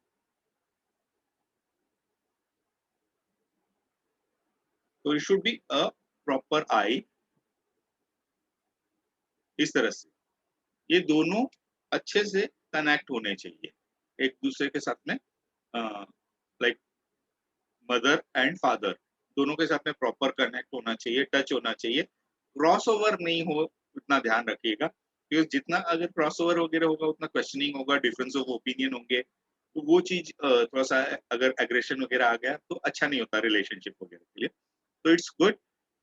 तो it should be a proper I, इस तरह से। ये दोनों अच्छे से कनेक्ट होने चाहिए, एक दूसरे के साथ में, लाइक मदर एंड फादर दोनों के साथ में प्रॉपर कनेक्ट होना चाहिए, टच होना चाहिए, क्रॉस ओवर नहीं हो, उतना ध्यान रखिएगा, क्योंकि जितना अगर क्रॉस ओवर वगैरह होगा उतना क्वेश्चनिंग होगा, डिफरेंस ऑफ ओपिनियन होंगे, तो वो चीज थोड़ा सा अगर एग्रेशन वगैरह आ गया तो अच्छा नहीं होता रिलेशनशिप वगैरह के लिए। तो इट्स गुड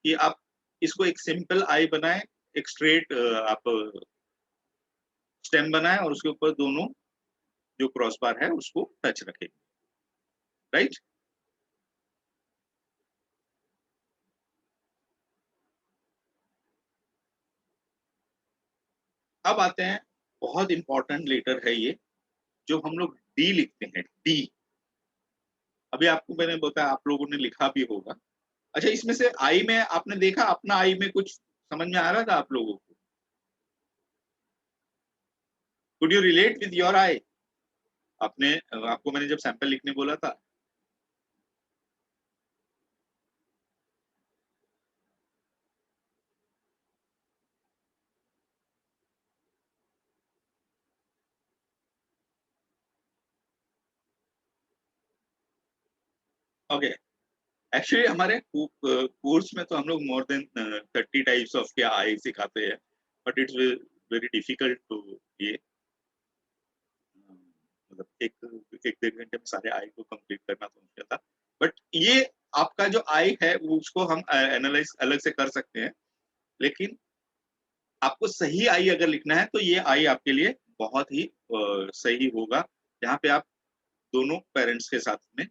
कि आप इसको एक सिंपल आई बनाएं, एक स्ट्रेट आप स्टेम बनाएं और उसके ऊपर दोनों जो क्रॉस बार है उसको टच रखें, राइट। अब आते हैं, बहुत इंपॉर्टेंट लेटर है ये, जो हम लोग डी लिखते हैं, डी। अभी आपको मैंने बताया, आप लोगों ने लिखा भी होगा। अच्छा, इसमें से आई में आपने देखा, अपना आई में कुछ समझ में आ रहा था आप लोगों को? Could you relate with your I? आपने आपको मैंने जब सैंपल लिखने बोला था, ओके। एक्चुअली हमारे कोर्स में तो हम लोग मोर देन 30 टाइप्स ऑफ के आई सिखाते हैं, but it's very difficult to ये मतलब एक डेढ़ घंटे में सारे आई को कंप्लीट करना तो मुश्किल था। बट ये आपका जो आई है वो उसको हम एनालाइज अलग से कर सकते हैं, लेकिन आपको सही आई अगर लिखना है तो ये आई आपके लिए बहुत ही सही होगा, जहाँ पे आप दोनों पेरेंट्स के साथ में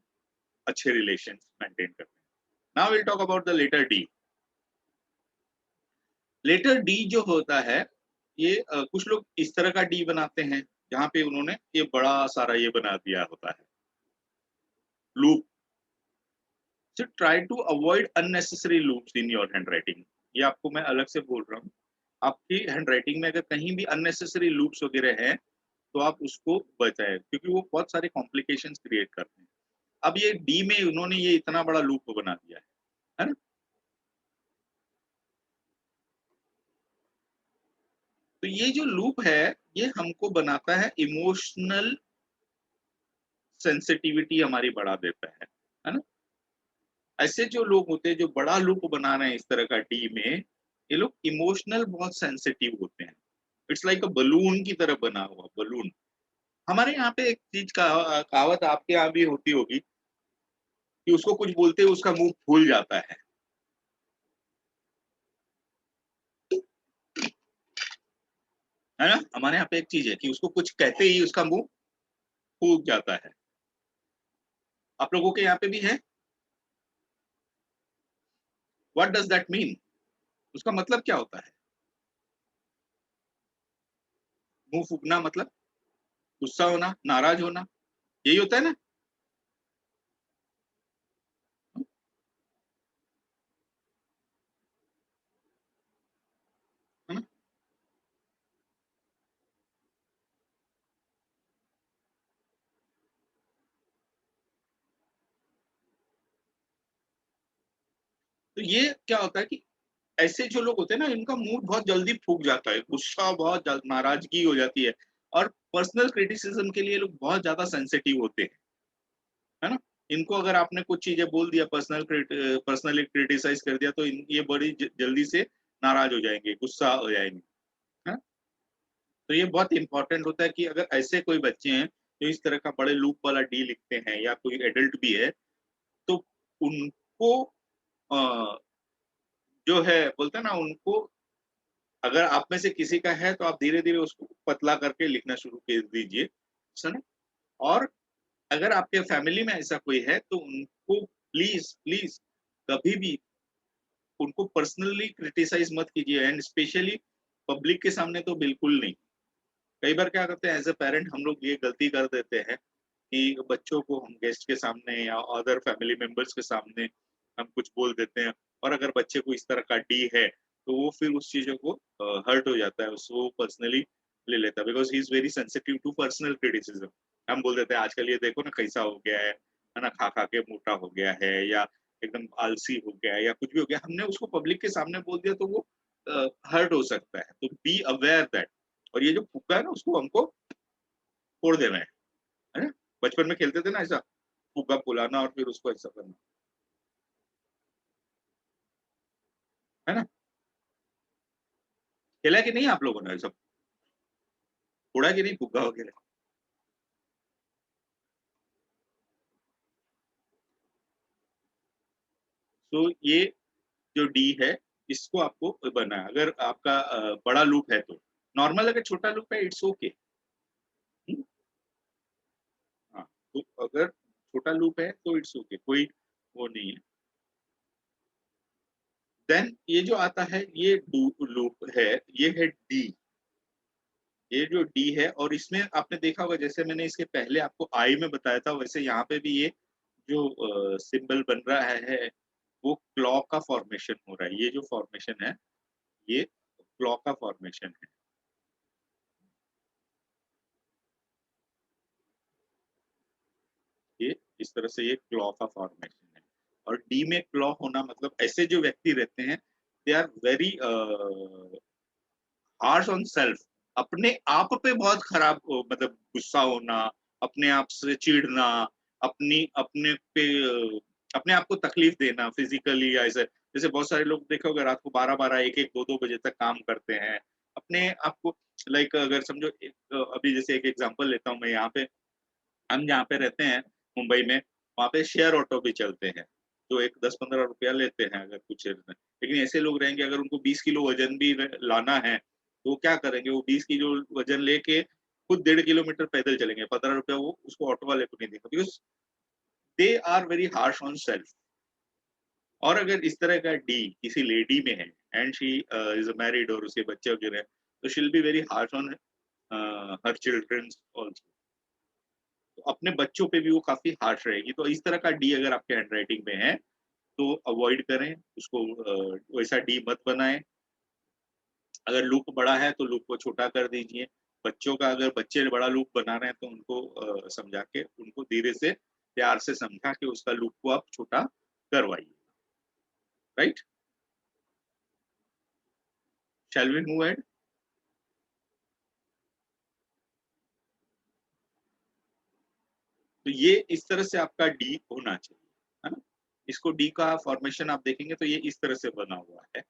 अच्छे रिलेशन मेंटेन करते हैं। Now will talk about the letter D. Letter D जो होता है, ये कुछ लोग इस तरह का डी बनाते हैं, जहाँ पे उन्होंने ये बड़ा सारा ये बना दिया होता है, loop. So try to avoid unnecessary loops in your handwriting. ये आपको मैं अलग से बोल रहा हूँ, आपकी हैंडराइटिंग में अगर कहीं भी अननेसेसरी लूप्स वगैरह हैं तो आप उसको बचाएं, क्योंकि वो बहुत सारे कॉम्प्लिकेशंस क्रिएट करते हैं। अब ये डी में उन्होंने ये इतना बड़ा लूप बना दिया है ना? तो ये जो लूप है, ये हमको बनाता है इमोशनल सेंसिटिविटी, हमारी बढ़ा देता है ना? ऐसे जो लोग होते हैं जो बड़ा लूप बना रहे हैं इस तरह का डी में, ये लोग इमोशनल बहुत सेंसिटिव होते हैं। इट्स लाइक अ बलून की तरह बना हुआ बलून। हमारे यहाँ पे एक चीज का कहावत आपके यहाँ भी होती होगी कि उसको कुछ बोलते हैं उसका मुंह फूल जाता है ना? हमारे यहाँ पे एक चीज है कि उसको कुछ कहते ही उसका मुंह फूल जाता है। आप लोगों के यहाँ पे भी है? What does that mean? उसका मतलब क्या होता है? मुंह फूकना मतलब गुस्सा होना, नाराज होना, यही होता है ना? है ना? तो ये क्या होता है कि ऐसे जो लोग होते हैं ना, इनका मूड बहुत जल्दी फूक जाता है, गुस्सा बहुत नाराजगी हो जाती है, और पर्सनल क्रिटिसिज्म के लिए लोग बहुत ज्यादा सेंसिटिव होते हैं, है ना? इनको अगर आपने कुछ चीजें बोल दिया, पर्सनली क्रिटिसाइज कर दिया, तो ये बड़ी जल्दी से नाराज हो जाएंगे, गुस्सा हो जाएंगे, है ना? तो ये बहुत इंपॉर्टेंट होता है कि अगर ऐसे कोई बच्चे हैं जो इस तरह का बड़े लूप वाला डी लिखते हैं, या कोई एडल्ट भी है, तो उनको अ, जो है बोलते हैं ना, उनको अगर आप में से किसी का है तो आप धीरे-धीरे उसको पतला करके लिखना शुरू कर दीजिए, है ना? और अगर आपके फैमिली में ऐसा कोई है तो उनको प्लीज़, प्लीज़ कभी भी उनको पर्सनली क्रिटिसाइज़ मत कीजिए, एंड स्पेशली पब्लिक के सामने तो बिल्कुल नहीं। कई बार क्या करते हैं एज़ अ पेरेंट, हम लोग ये गलती कर देते हैं कि बच्चों को हम गेस्ट के सामने या अदर फैमिली मेंबर्स के सामने हम कुछ बोल देते हैं, और अगर बच्चे को इस तरह का डी है, तो वो फिर उस चीज़ों को हर्ट हो जाता है, उसको पर्सनली ले लेता है, because he is very sensitive to personal criticism. हम बोल देते हैं आजकल ये देखो ना कैसा हो गया है ना, खा खा के मोटा हो गया है, या एकदम आलसी हो गया है, या कुछ भी हो गया, हमने उसको पब्लिक के सामने बोल दिया तो वो हर्ट हो सकता है। तो बी अवेयर दैट। और ये जो फुग्गा है ना, उसको हमको फोड़ देना है ना। बचपन में खेलते थे ना ऐसा, फुग्गा फुलाना और फिर उसको ऐसा करना, है ना। खेला कि नहीं आप लोगों ने ऐसा, फोड़ा कि नहीं फुग्गा वगैरह। तो ये जो डी है, इसको आपको बनना है। अगर आपका बड़ा लूप है तो नॉर्मल, अगर छोटा लूप है इट्स ओके। हाँ, तो अगर छोटा लूप है तो इट्स ओके, कोई वो नहीं है। देन ये जो आता है ये डू लूप है, ये है डी। ये जो डी है, और इसमें आपने देखा होगा जैसे मैंने इसके पहले आपको आई में बताया था, वैसे यहाँ पे भी ये जो सिंबल बन रहा है वो क्लॉ का फॉर्मेशन हो रहा है। ये जो फॉर्मेशन है ये क्लॉ का फॉर्मेशन है। ये इस तरह से ये क्लॉ का फॉर्मेशन है। और डी में क्लॉ होना मतलब ऐसे जो व्यक्ति रहते हैं, they are very harsh on self. अपने आप पे बहुत खराब मतलब गुस्सा होना, अपने आप से चिढ़ना, अपनी अपने पे अपने आप को तकलीफ देना फिजिकली या ऐसे। जैसे बहुत सारे लोग देखो अगर रात को 12-12 1-1 2-2 बजे तक काम करते हैं अपने आप को। लाइक अगर समझो अभी जैसे एक एग्जांपल लेता हूँ मैं, यहाँ पे हम जहाँ पे रहते हैं मुंबई में, वहाँ पे शेयर ऑटो भी चलते हैं, जो एक 10-15 रुपया लेते हैं अगर कुछ। लेकिन ऐसे लोग रहेंगे अगर उनको 20 किलो वजन भी लाना है तो वो क्या करेंगे, वो 20 किलो वजन लेके खुद 1.5 किलोमीटर पैदल चलेंगे, 15 रुपया वो उसको ऑटो वाले को नहीं देगा, because they are very harsh on self. और अगर इस तरह का डी किसी लेडी में है एंड शी इज मैरिड और उसके बच्चे वगैरह हैं, तो she will be very harsh on her children also. तो अपने बच्चों पे भी वो काफी हार्श रहेगी। तो इस तरह का डी अगर आपके हैंडराइटिंग में है तो अवॉइड करें उसको, वैसा डी मत बनाएं। अगर लूप बड़ा है तो लूप को छोटा कर दीजिए। बच्चों का अगर बच्चे बड़ा लूप बना रहे हैं तो उनको समझा के उनको धीरे से प्यार से समझा के उसका लूप को आप छोटा करवाइए। Right, shall we move ahead. तो ये इस तरह से आपका डी होना चाहिए, है ना। इसको डी का फॉर्मेशन आप देखेंगे तो ये इस तरह से बना हुआ है।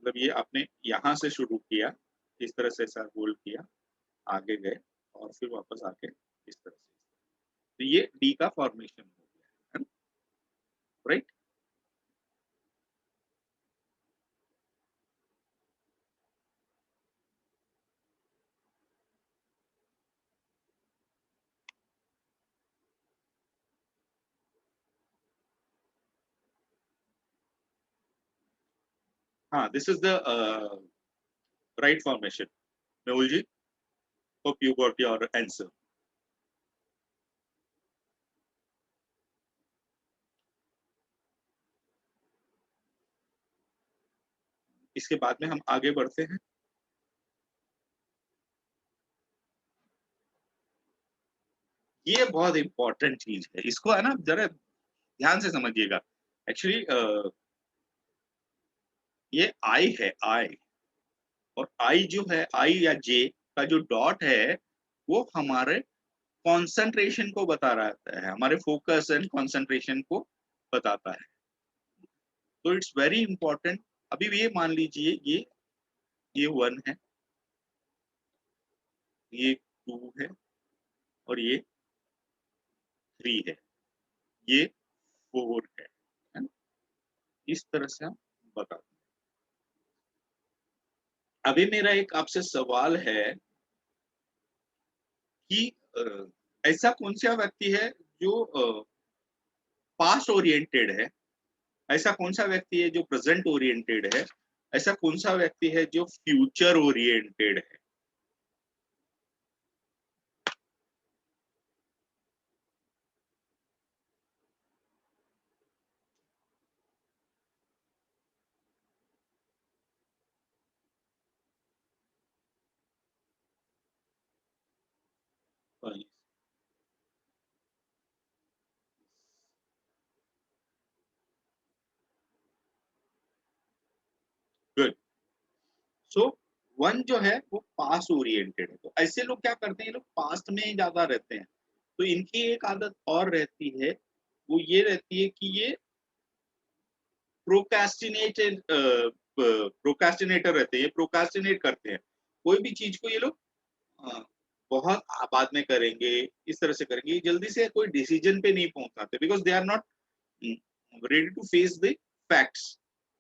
मतलब ये आपने यहाँ से शुरू किया, इस तरह से ऐसा गोल किया, आगे गए और फिर वापस आके इस तरह से। तो ये डी का फॉर्मेशन हो गया है, राइट। हाँ, this is the right formation. Mehul ji, hope you got your answer. इसके बाद में हम आगे बढ़ते हैं। ये बहुत इंपॉर्टेंट चीज है, इसको है ना जरा ध्यान से समझिएगा। एक्चुअली ये आई है, आई। और आई जो है, आई या जे का जो डॉट है वो हमारे कंसंट्रेशन को बता रहा है, हमारे फोकस एंड कंसंट्रेशन को बताता है। तो इट्स वेरी इंपॉर्टेंट। अभी ये मान लीजिए ये 1 है, ये 2 है, और ये 3 है, ये 4 है ना? इस तरह से हम बताते हैं। अभी मेरा एक आपसे सवाल है कि ऐसा कौन सा व्यक्ति है जो पास्ट ओरिएंटेड है, ऐसा कौन सा व्यक्ति है जो प्रेजेंट ओरिएंटेड है, ऐसा कौन सा व्यक्ति है जो फ्यूचर ओरिएंटेड है। सो वन जो है वो पास्ट ओरिएंटेड है। तो ऐसे लोग क्या करते हैं, ये लोग पास्ट में ज्यादा रहते हैं। तो इनकी एक आदत और रहती है, वो ये रहती है कि ये प्रोक्रेस्टिनेटेड प्रोक्रेस्टिनेटर रहते हैं, ये प्रोक्रेस्टिनेट करते हैं। कोई भी चीज को ये लोग अ, बहुत बाद में करेंगे, इस तरह से करेंगे, ये जल्दी से कोई डिसीजन पे नहीं पहुंचाते, because they are not ready to face the facts,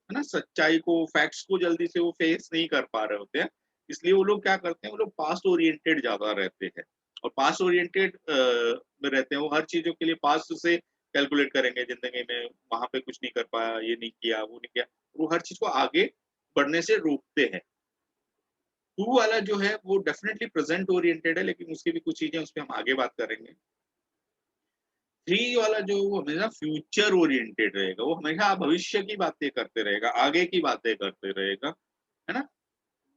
है ना, सच्चाई को, फैक्ट्स को जल्दी से वो फेस नहीं कर पा रहे होते हैं। इसलिए वो लोग क्या करते हैं, वो लोग पास्ट ओरिएंटेड ज्यादा रहते हैं। और पास्ट ओरिएंटेड में रहते हैं, वो हर चीजों के लिए पास्ट से कैलकुलेट करेंगे, जिंदगी में वहां पे कुछ नहीं कर पाया, ये नहीं किया, वो नहीं किया, वो हर चीज को आगे बढ़ने से रोकते हैं। टू वाला जो है वो डेफिनेटली प्रेजेंट ओरिएंटेड है, लेकिन उसकी भी कुछ चीजें उस पर हम आगे बात करेंगे। थ्री वाला जो वो हमेशा फ्यूचर ओरिएंटेड रहेगा, वो हमेशा भविष्य की बातें करते रहेगा, आगे की बातें करते रहेगा, है ना।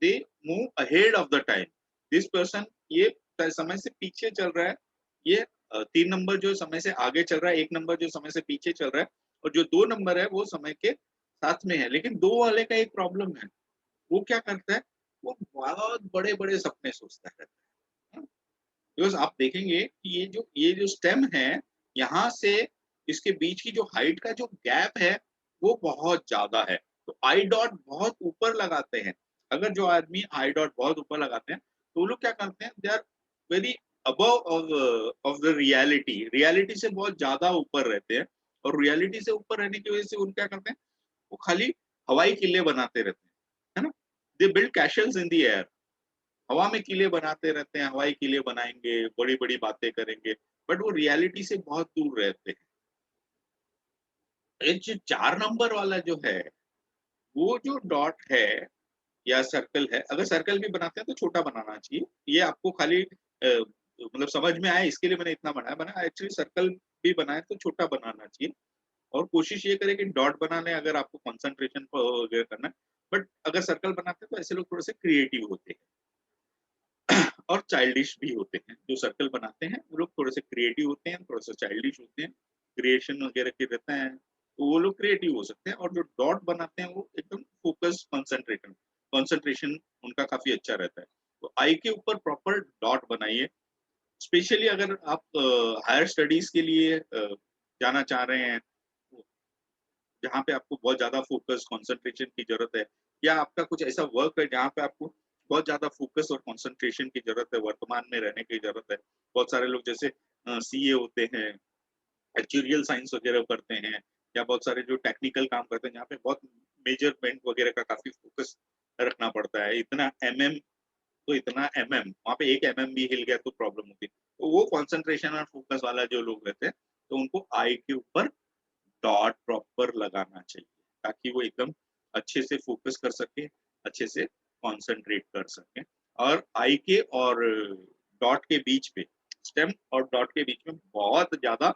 They move ahead of the time. This person ये समय से पीछे चल रहा है, ये 3 नंबर जो समय से आगे चल रहा है, 1 नंबर जो समय से पीछे चल रहा है, और जो 2 नंबर है वो समय के साथ में है। लेकिन दो वाले का एक प्रॉब्लम है, वो क्या करता है, वो बहुत बड़े बड़े सपने सोचता है। बिकॉज आप देखेंगे कि ये जो स्टेम है, यहाँ से इसके बीच की जो हाइट का जो गैप है वो बहुत ज्यादा है। तो आई डॉट बहुत ऊपर लगाते हैं। अगर जो आदमी आई डॉट बहुत ऊपर लगाते हैं, तो वो लोग क्या करते हैं, they are very above of the reality, reality से बहुत ज्यादा ऊपर रहते हैं। और रियलिटी से ऊपर रहने की वजह से उन क्या करते हैं, वो खाली हवाई किले बनाते रहते हैं, है ना। They build castles in the air, हवा में किले बनाते रहते हैं, हवाई किले बनाएंगे, बड़ी बड़ी बातें करेंगे, बट वो रियलिटी से बहुत दूर रहते हैं। एक जो 4 नंबर वाला जो है, वो जो डॉट है या सर्कल है, अगर सर्कल भी बनाते हैं तो छोटा बनाना चाहिए। ये आपको खाली मतलब समझ में आए इसके लिए मैंने इतना बनाया, एक्चुअली सर्कल भी बनाए तो छोटा बनाना चाहिए। और कोशिश ये करें कि डॉट बनाने, अगर आपको कंसंट्रेशन वगैरह करना है। बट अगर सर्कल बनाते हैं तो ऐसे लोग थोड़े से क्रिएटिव होते हैं और चाइल्डिश भी होते हैं। जो सर्कल बनाते हैं वो लोग थोड़े से क्रिएटिव होते हैं, थोड़ा सा चाइल्डिश होते हैं, क्रिएशन वगैरह के रहते हैं, तो वो लोग क्रिएटिव हो सकते हैं। और जो डॉट बनाते हैं वो एकदम फोकस, कंसंट्रेशन कंसंट्रेशन उनका काफी अच्छा रहता है। तो आई के ऊपर प्रॉपर डॉट बनाइए। स्पेशली अगर आप हायर स्टडीज के लिए जाना चाह रहे हैं, जहाँ पे आपको बहुत ज्यादा फोकस कंसंट्रेशन की जरूरत है, या आपका कुछ ऐसा वर्क है जहाँ पे आपको बहुत ज्यादा फोकस और कंसंट्रेशन की जरूरत है, वर्तमान में रहने की जरूरत है। बहुत सारे लोग जैसे सीए होते हैं, एक्चुरियल साइंस वगैरह करते हैं, या बहुत सारे जो टेक्निकल काम करते हैं जहाँ पे बहुत मेजरमेंट वगैरह का काफी फोकस रखना पड़ता है। इतना एमएम तो इतना एमएम, वहाँ पे 1 mm भी हिल गया तो प्रॉब्लम होती है। तो वो कंसंट्रेशन और फोकस वाला जो लोग रहते हैं, तो उनको आई के ऊपर डॉट प्रॉपर लगाना चाहिए, ताकि वो एकदम अच्छे से फोकस कर सके, अच्छे से कंसंट्रेट कर सके। और आई के और डॉट के बीच पे, स्टेम और डॉट के बीच में बहुत ज्यादा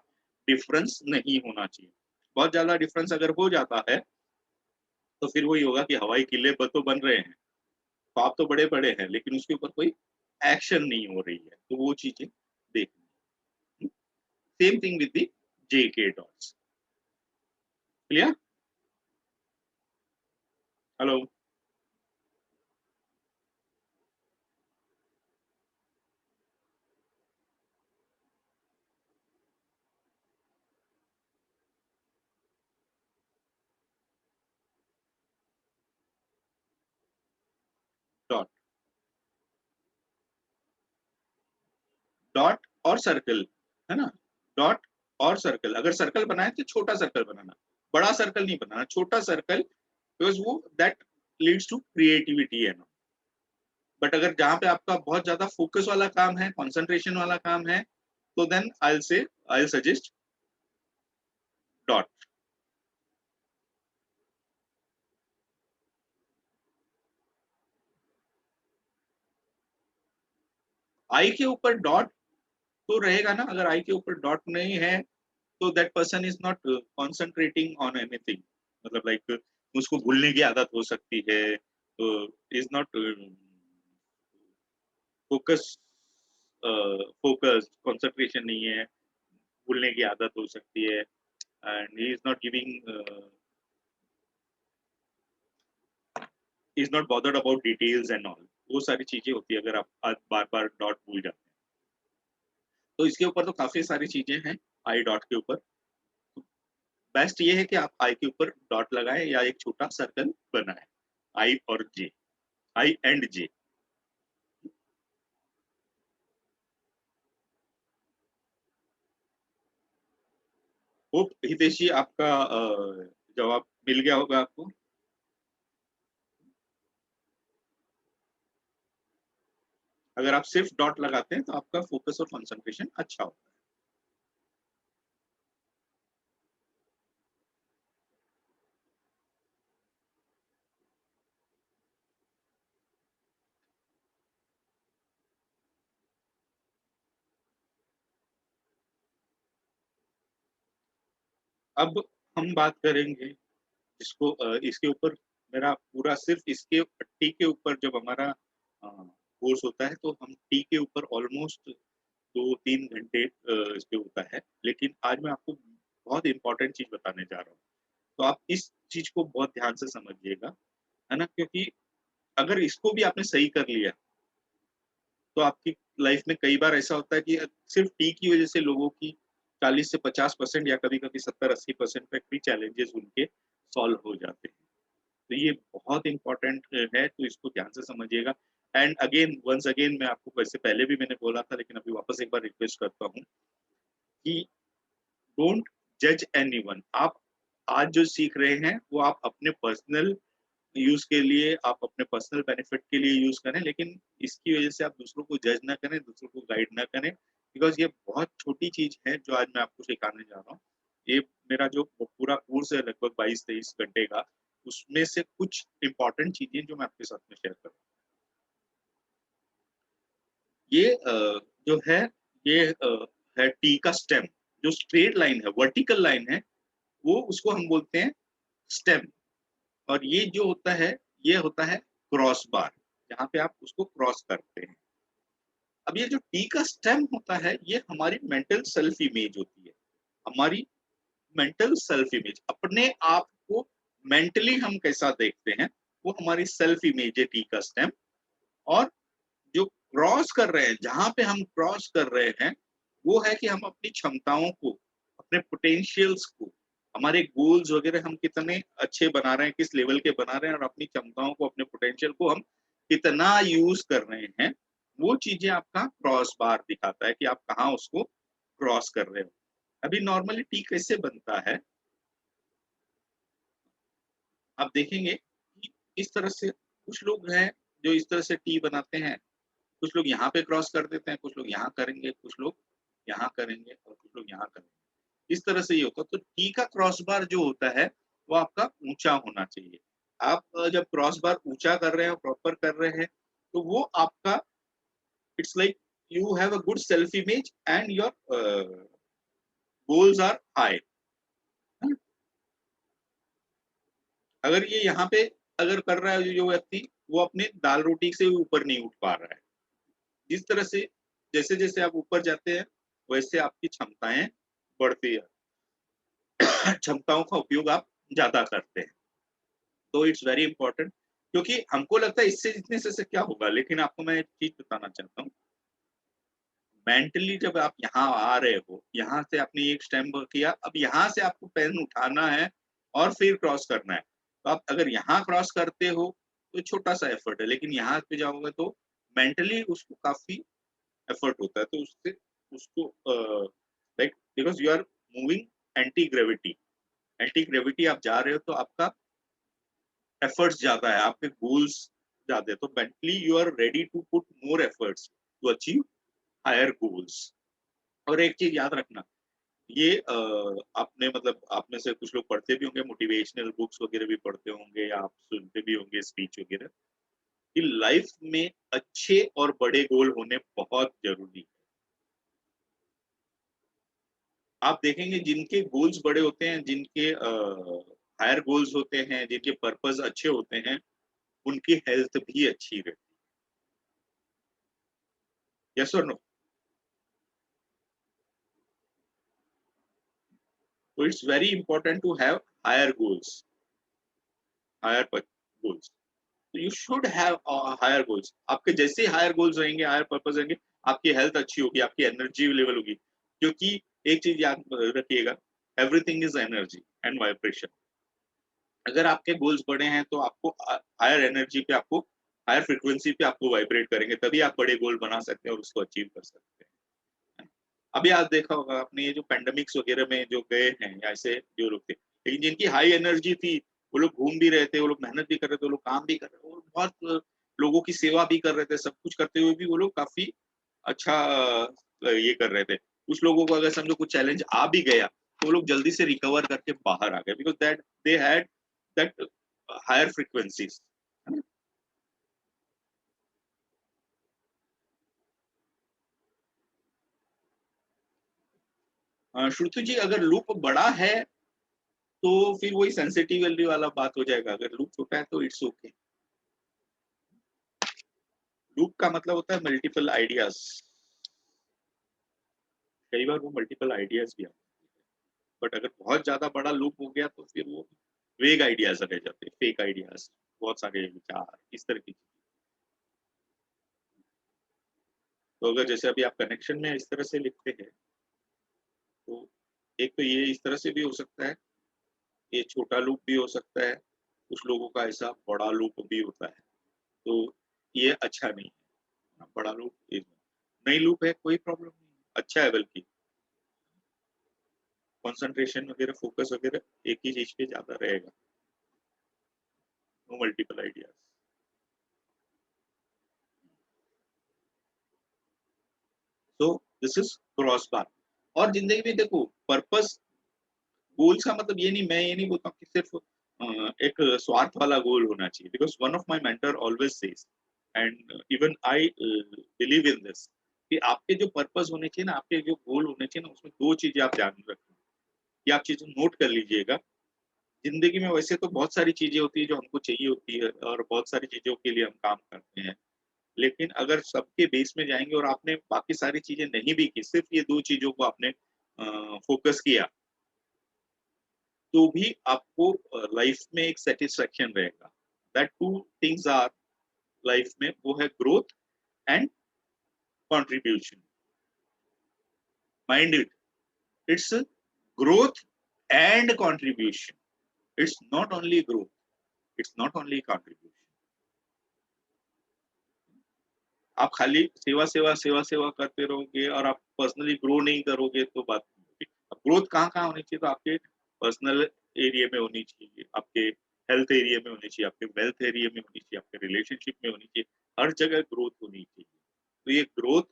डिफरेंस नहीं होना चाहिए। बहुत ज्यादा डिफरेंस अगर हो जाता है तो फिर वही होगा कि हवाई किले तो बन रहे हैं, ख्वाब तो बड़े बड़े हैं, लेकिन उसके ऊपर कोई एक्शन नहीं हो रही है। तो वो चीजें देखनी। सेम थिंग विद द जे के dots. Clear? Hello? Dot, dot और सर्कल, है ना। डॉट और सर्कल, अगर सर्कल बनाए तो छोटा सर्कल बनाना, बड़ा सर्कल नहीं बनाना, छोटा सर्कल, बिकॉज वो दैट लीड्स टू क्रिएटिविटी है ना। बट अगर जहाँ पे आपका बहुत ज्यादा फोकस वाला काम है, कंसंट्रेशन वाला काम है, तो देन आई सजेस्ट डॉट। आई के ऊपर डॉट तो रहेगा ना, अगर आई के ऊपर डॉट नहीं है तो that person is not concentrating on anything. मतलब लाइक उसको भूलने की आदत हो सकती है, is not focus, focus concentration नहीं है, भूलने की आदत हो सकती है, and he is not giving is not bothered about details and all, वो सारी चीजें होती है अगर आप बार बार डॉट भूल जाते हैं। तो इसके ऊपर तो काफी सारी चीजें हैं आई डॉट के ऊपर। बेस्ट ये है कि आप आई के ऊपर डॉट लगाएं या एक छोटा सर्कल बनाएं, आई और जे, आई एंड जे। होप हितेश जी आपका जवाब मिल गया होगा आपको। अगर आप सिर्फ डॉट लगाते हैं तो आपका फोकस और कंसंट्रेशन अच्छा होता है। अब हम बात करेंगे जिसको इसके ऊपर मेरा पूरा सिर्फ इसके टी के ऊपर जब हमारा कोर्स होता है तो हम टी के ऊपर ऑलमोस्ट 2-3 घंटे इस पे होता है, लेकिन आज मैं आपको बहुत इंपॉर्टेंट चीज बताने जा रहा हूँ। तो आप इस चीज को बहुत ध्यान से समझिएगा, है ना, क्योंकि अगर इसको भी आपने सही कर लिया तो आपकी लाइफ में कई बार ऐसा होता है कि सिर्फ टी की वजह से लोगों की 40 से 50% या कभी कभी 70-80% तक भी चैलेंजेस उनके सॉल्व हो जाते हैं। तो ये बहुत इंपॉर्टेंट है, तो इसको ध्यान से समझिएगा। एंड अगेन वंस अगेन मैं आपको, वैसे पहले भी मैंने बोला था लेकिन अभी वापस एक बार रिक्वेस्ट करता हूँ कि डोंट जज एनीवन। आप आज जो सीख रहे हैं वो आप अपने पर्सनल यूज के लिए, आप अपने पर्सनल बेनिफिट के लिए यूज करें, लेकिन इसकी वजह से आप दूसरों को जज ना करें, दूसरों को गाइड ना करें, बिकॉज ये बहुत छोटी चीज है जो आज मैं आपको सिखाने जा रहा हूँ। ये मेरा जो पूरा कोर्स है लगभग 22-23 घंटे का, उसमें से कुछ इंपॉर्टेंट चीजें जो मैं आपके साथ में शेयर करूँ। ये जो है, ये है टी का स्टेम। जो स्ट्रेट लाइन है, वर्टिकल लाइन है, वो उसको हम बोलते हैं स्टेम। और ये जो होता है, ये होता है क्रॉस बार, जहाँ पे आप उसको क्रॉस करते हैं। अब ये जो टी का स्टेम होता है, ये हमारी मेंटल सेल्फ इमेज होती है। हमारी मेंटल सेल्फ इमेज, अपने आप को मेंटली हम कैसा देखते हैं, वो हमारी सेल्फ इमेज है टी का स्टेम। और जो क्रॉस कर रहे हैं, जहां पे हम क्रॉस कर रहे हैं, वो है कि हम अपनी क्षमताओं को, अपने पोटेंशियल्स को, हमारे गोल्स वगैरह हम कितने अच्छे बना रहे हैं, किस लेवल के बना रहे हैं, और अपनी क्षमताओं को, अपने पोटेंशियल को हम कितना यूज कर रहे हैं, वो चीजें आपका क्रॉस बार दिखाता है कि आप कहाँ उसको क्रॉस कर रहे हो। अभी नॉर्मली टी कैसे बनता है, आप देखेंगे कि इस तरह से कुछ लोग हैं जो इस तरह से टी बनाते हैं। कुछ लोग यहाँ पे क्रॉस कर देते हैं, कुछ लोग यहाँ करेंगे, कुछ लोग यहाँ करेंगे और कुछ लोग यहाँ करेंगे। इस तरह से ये होता है। तो टी का क्रॉस बार जो होता है वो आपका ऊंचा होना चाहिए। आप जब क्रॉस बार ऊंचा कर रहे हैं, प्रॉपर कर रहे हैं, तो वो आपका, it's like you have a good self image and your goals are high. अगर ये यहाँ पे अगर कर रहा है जो व्यक्ति, वो अपने दाल रोटी से ऊपर नहीं उठ पा रहा है। जिस तरह से, जैसे जैसे आप ऊपर जाते हैं वैसे आपकी क्षमताएं बढ़ती है, क्षमताओं का उपयोग आप ज्यादा करते हैं। तो इट्स वेरी इंपॉर्टेंट, क्योंकि हमको लगता है इससे इतने से क्या होगा, लेकिन आपको मैं एक चीज बताना चाहता हूँ। मेंटली जब आप यहाँ आ रहे हो, यहाँ से आपने एक स्टेप किया, अब यहाँ से आपको पेन उठाना है और फिर क्रॉस करना है। तो आप अगर यहाँ क्रॉस करते हो तो छोटा सा एफर्ट है, लेकिन यहाँ पे जाओगे तो मेंटली उसको काफी एफर्ट होता है। तो उससे उसको like, because you are moving anti gravity, anti gravity आप जा रहे हो तो आपका एफर्ट्स ज्यादा है, आपके गोल्स ज्यादा है, तो mentally you are ready to put more efforts to achieve higher goals. और एक चीज याद रखना, ये आपने मतलब आप में से कुछ लोग पढ़ते भी होंगे, मोटिवेशनल बुक्स वगैरह भी पढ़ते होंगे, या आप सुनते भी होंगे स्पीच वगैरह, कि लाइफ में अच्छे और बड़े गोल होने बहुत जरूरी है। आप देखेंगे जिनके गोल्स बड़े होते हैं, जिनके हायर गोल्स होते हैं, जिनके पर्पस अच्छे होते हैं, उनकी हेल्थ भी अच्छी रहती है। यस और नो? तो it's very important to have higher goals, higher goals. You should have higher goals. आपके जैसे हायर गोल्स रहेंगे, हायर पर्पस रहेंगे, आपकी हेल्थ अच्छी होगी, आपकी एनर्जी लेवल होगी। क्योंकि एक चीज याद रखिएगा, everything is energy and vibration. अगर आपके गोल्स बड़े हैं तो आपको हायर एनर्जी पे, आपको हायर फ्रिक्वेंसी पे आपको वाइब्रेट करेंगे, तभी आप बड़े गोल बना सकते हैं और उसको अचीव कर सकते हैं। अभी आज देखा होगा आपने, ये जो पेंडेमिक्स वगैरह में जो गए हैं या ऐसे जो लोग थे, लेकिन जिनकी हाई एनर्जी थी, वो लोग घूम भी रहे थे, वो लोग मेहनत भी कर रहे थे, वो लोग काम भी कर रहे थे, और बहुत लोगों की सेवा भी कर रहे थे, सब कुछ करते हुए भी वो लोग काफी अच्छा ये कर रहे थे। कुछ लोगों को अगर समझो कुछ चैलेंज आ भी गया, तो वो लोग जल्दी से रिकवर करके बाहर आ गए, because that they had that higher frequencies, है ना? श्रुति जी, अगर लूप बड़ा है तो फिर वही सेंसिटिविटी वाला बात हो जाएगा, अगर लूप छोटा है तो इट्स ओके। लूप का मतलब होता है मल्टीपल आइडियाज। कई बार वो मल्टीपल आइडियाज भी आते हैं, बट अगर बहुत ज्यादा बड़ा लूप हो गया तो फिर वो वेग आइडियाज रह जाते हैं, फेक आइडियाज, बहुत सारे विचार, इस तरह की। तो अगर जैसे अभी आप कनेक्शन में इस तरह से लिखते हैं, तो एक तो ये इस तरह से भी हो सकता है, ये छोटा लूप भी हो सकता है, कुछ लोगों का ऐसा बड़ा लूप भी होता है। तो ये अच्छा नहीं है, बड़ा लूप नई लूप है, कोई प्रॉब्लम नहीं, अच्छा है, बल्कि कंसंट्रेशन वगैरह, फोकस वगैरह एक ही चीज पे ज्यादा रहेगा, नो मल्टीपल आइडियाज। तो दिस इज क्रॉस बार। और जिंदगी में देखो, पर्पस, गोल्स का मतलब ये नहीं, मैं ये नहीं बोलता हूँ कि सिर्फ एक स्वार्थ वाला गोल होना चाहिए, because one of my mentor always says, and even I believe in this, कि आपके जो पर्पस होने चाहिए ना, आपके जो गोल होने चाहिए ना, उसमें दो चीजें आप ध्यान रखें, ये आप चीजें नोट कर लीजिएगा। जिंदगी में वैसे तो बहुत सारी चीजें होती है जो हमको चाहिए होती है, और बहुत सारी चीजों के लिए हम काम करते हैं, लेकिन अगर सबके बेस में जाएंगे और आपने बाकी सारी चीजें नहीं भी की, सिर्फ ये दो चीजों को आपने फोकस किया, तो भी आपको लाइफ में एक सेटिस्फेक्शन रहेगा। That two things our life में, वो है growth and contribution. Mind it, it's growth and contribution, it's not only growth, it's not only contribution. आप खाली सेवा सेवा सेवा सेवा करते रहोगे और आप पर्सनली ग्रो नहीं करोगे तो बात नहीं होगी। अब ग्रोथ कहाँ कहाँ होनी चाहिए, तो आपके पर्सनल एरिया में होनी चाहिए, आपके हेल्थ एरिया में होनी चाहिए, आपके वेल्थ एरिया में होनी चाहिए, आपके रिलेशनशिप में होनी चाहिए, हर जगह ग्रोथ होनी चाहिए। तो ये ग्रोथ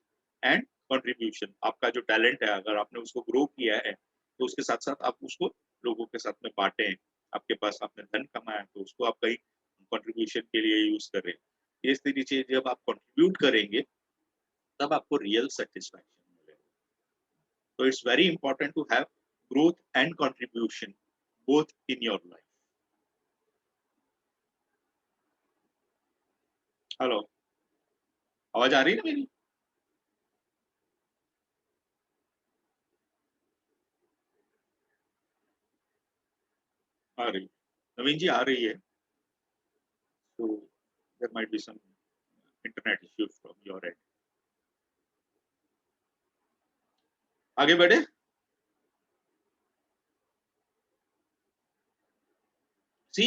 एंड कंट्रीब्यूशन, आपका जो टैलेंट है, अगर आपने उसको ग्रो किया है, तो उसके साथ साथ आप उसको लोगों के साथ में बांटें। आपके पास आपने धन कमाया तो उसको आप कहीं कंट्रीब्यूशन के लिए यूज करें। इस तरीके से जब आप कंट्रीब्यूट करेंगे, तब आपको रियल सेटिस्फैक्शन मिलेगा। तो it's very important to have growth and contribution both in your life. Hello, आवाज आ रही है ना मेरी? आ रही, नवीन जी आ रही है। तो there might be some internet issues from your end. आगे बढ़े। सी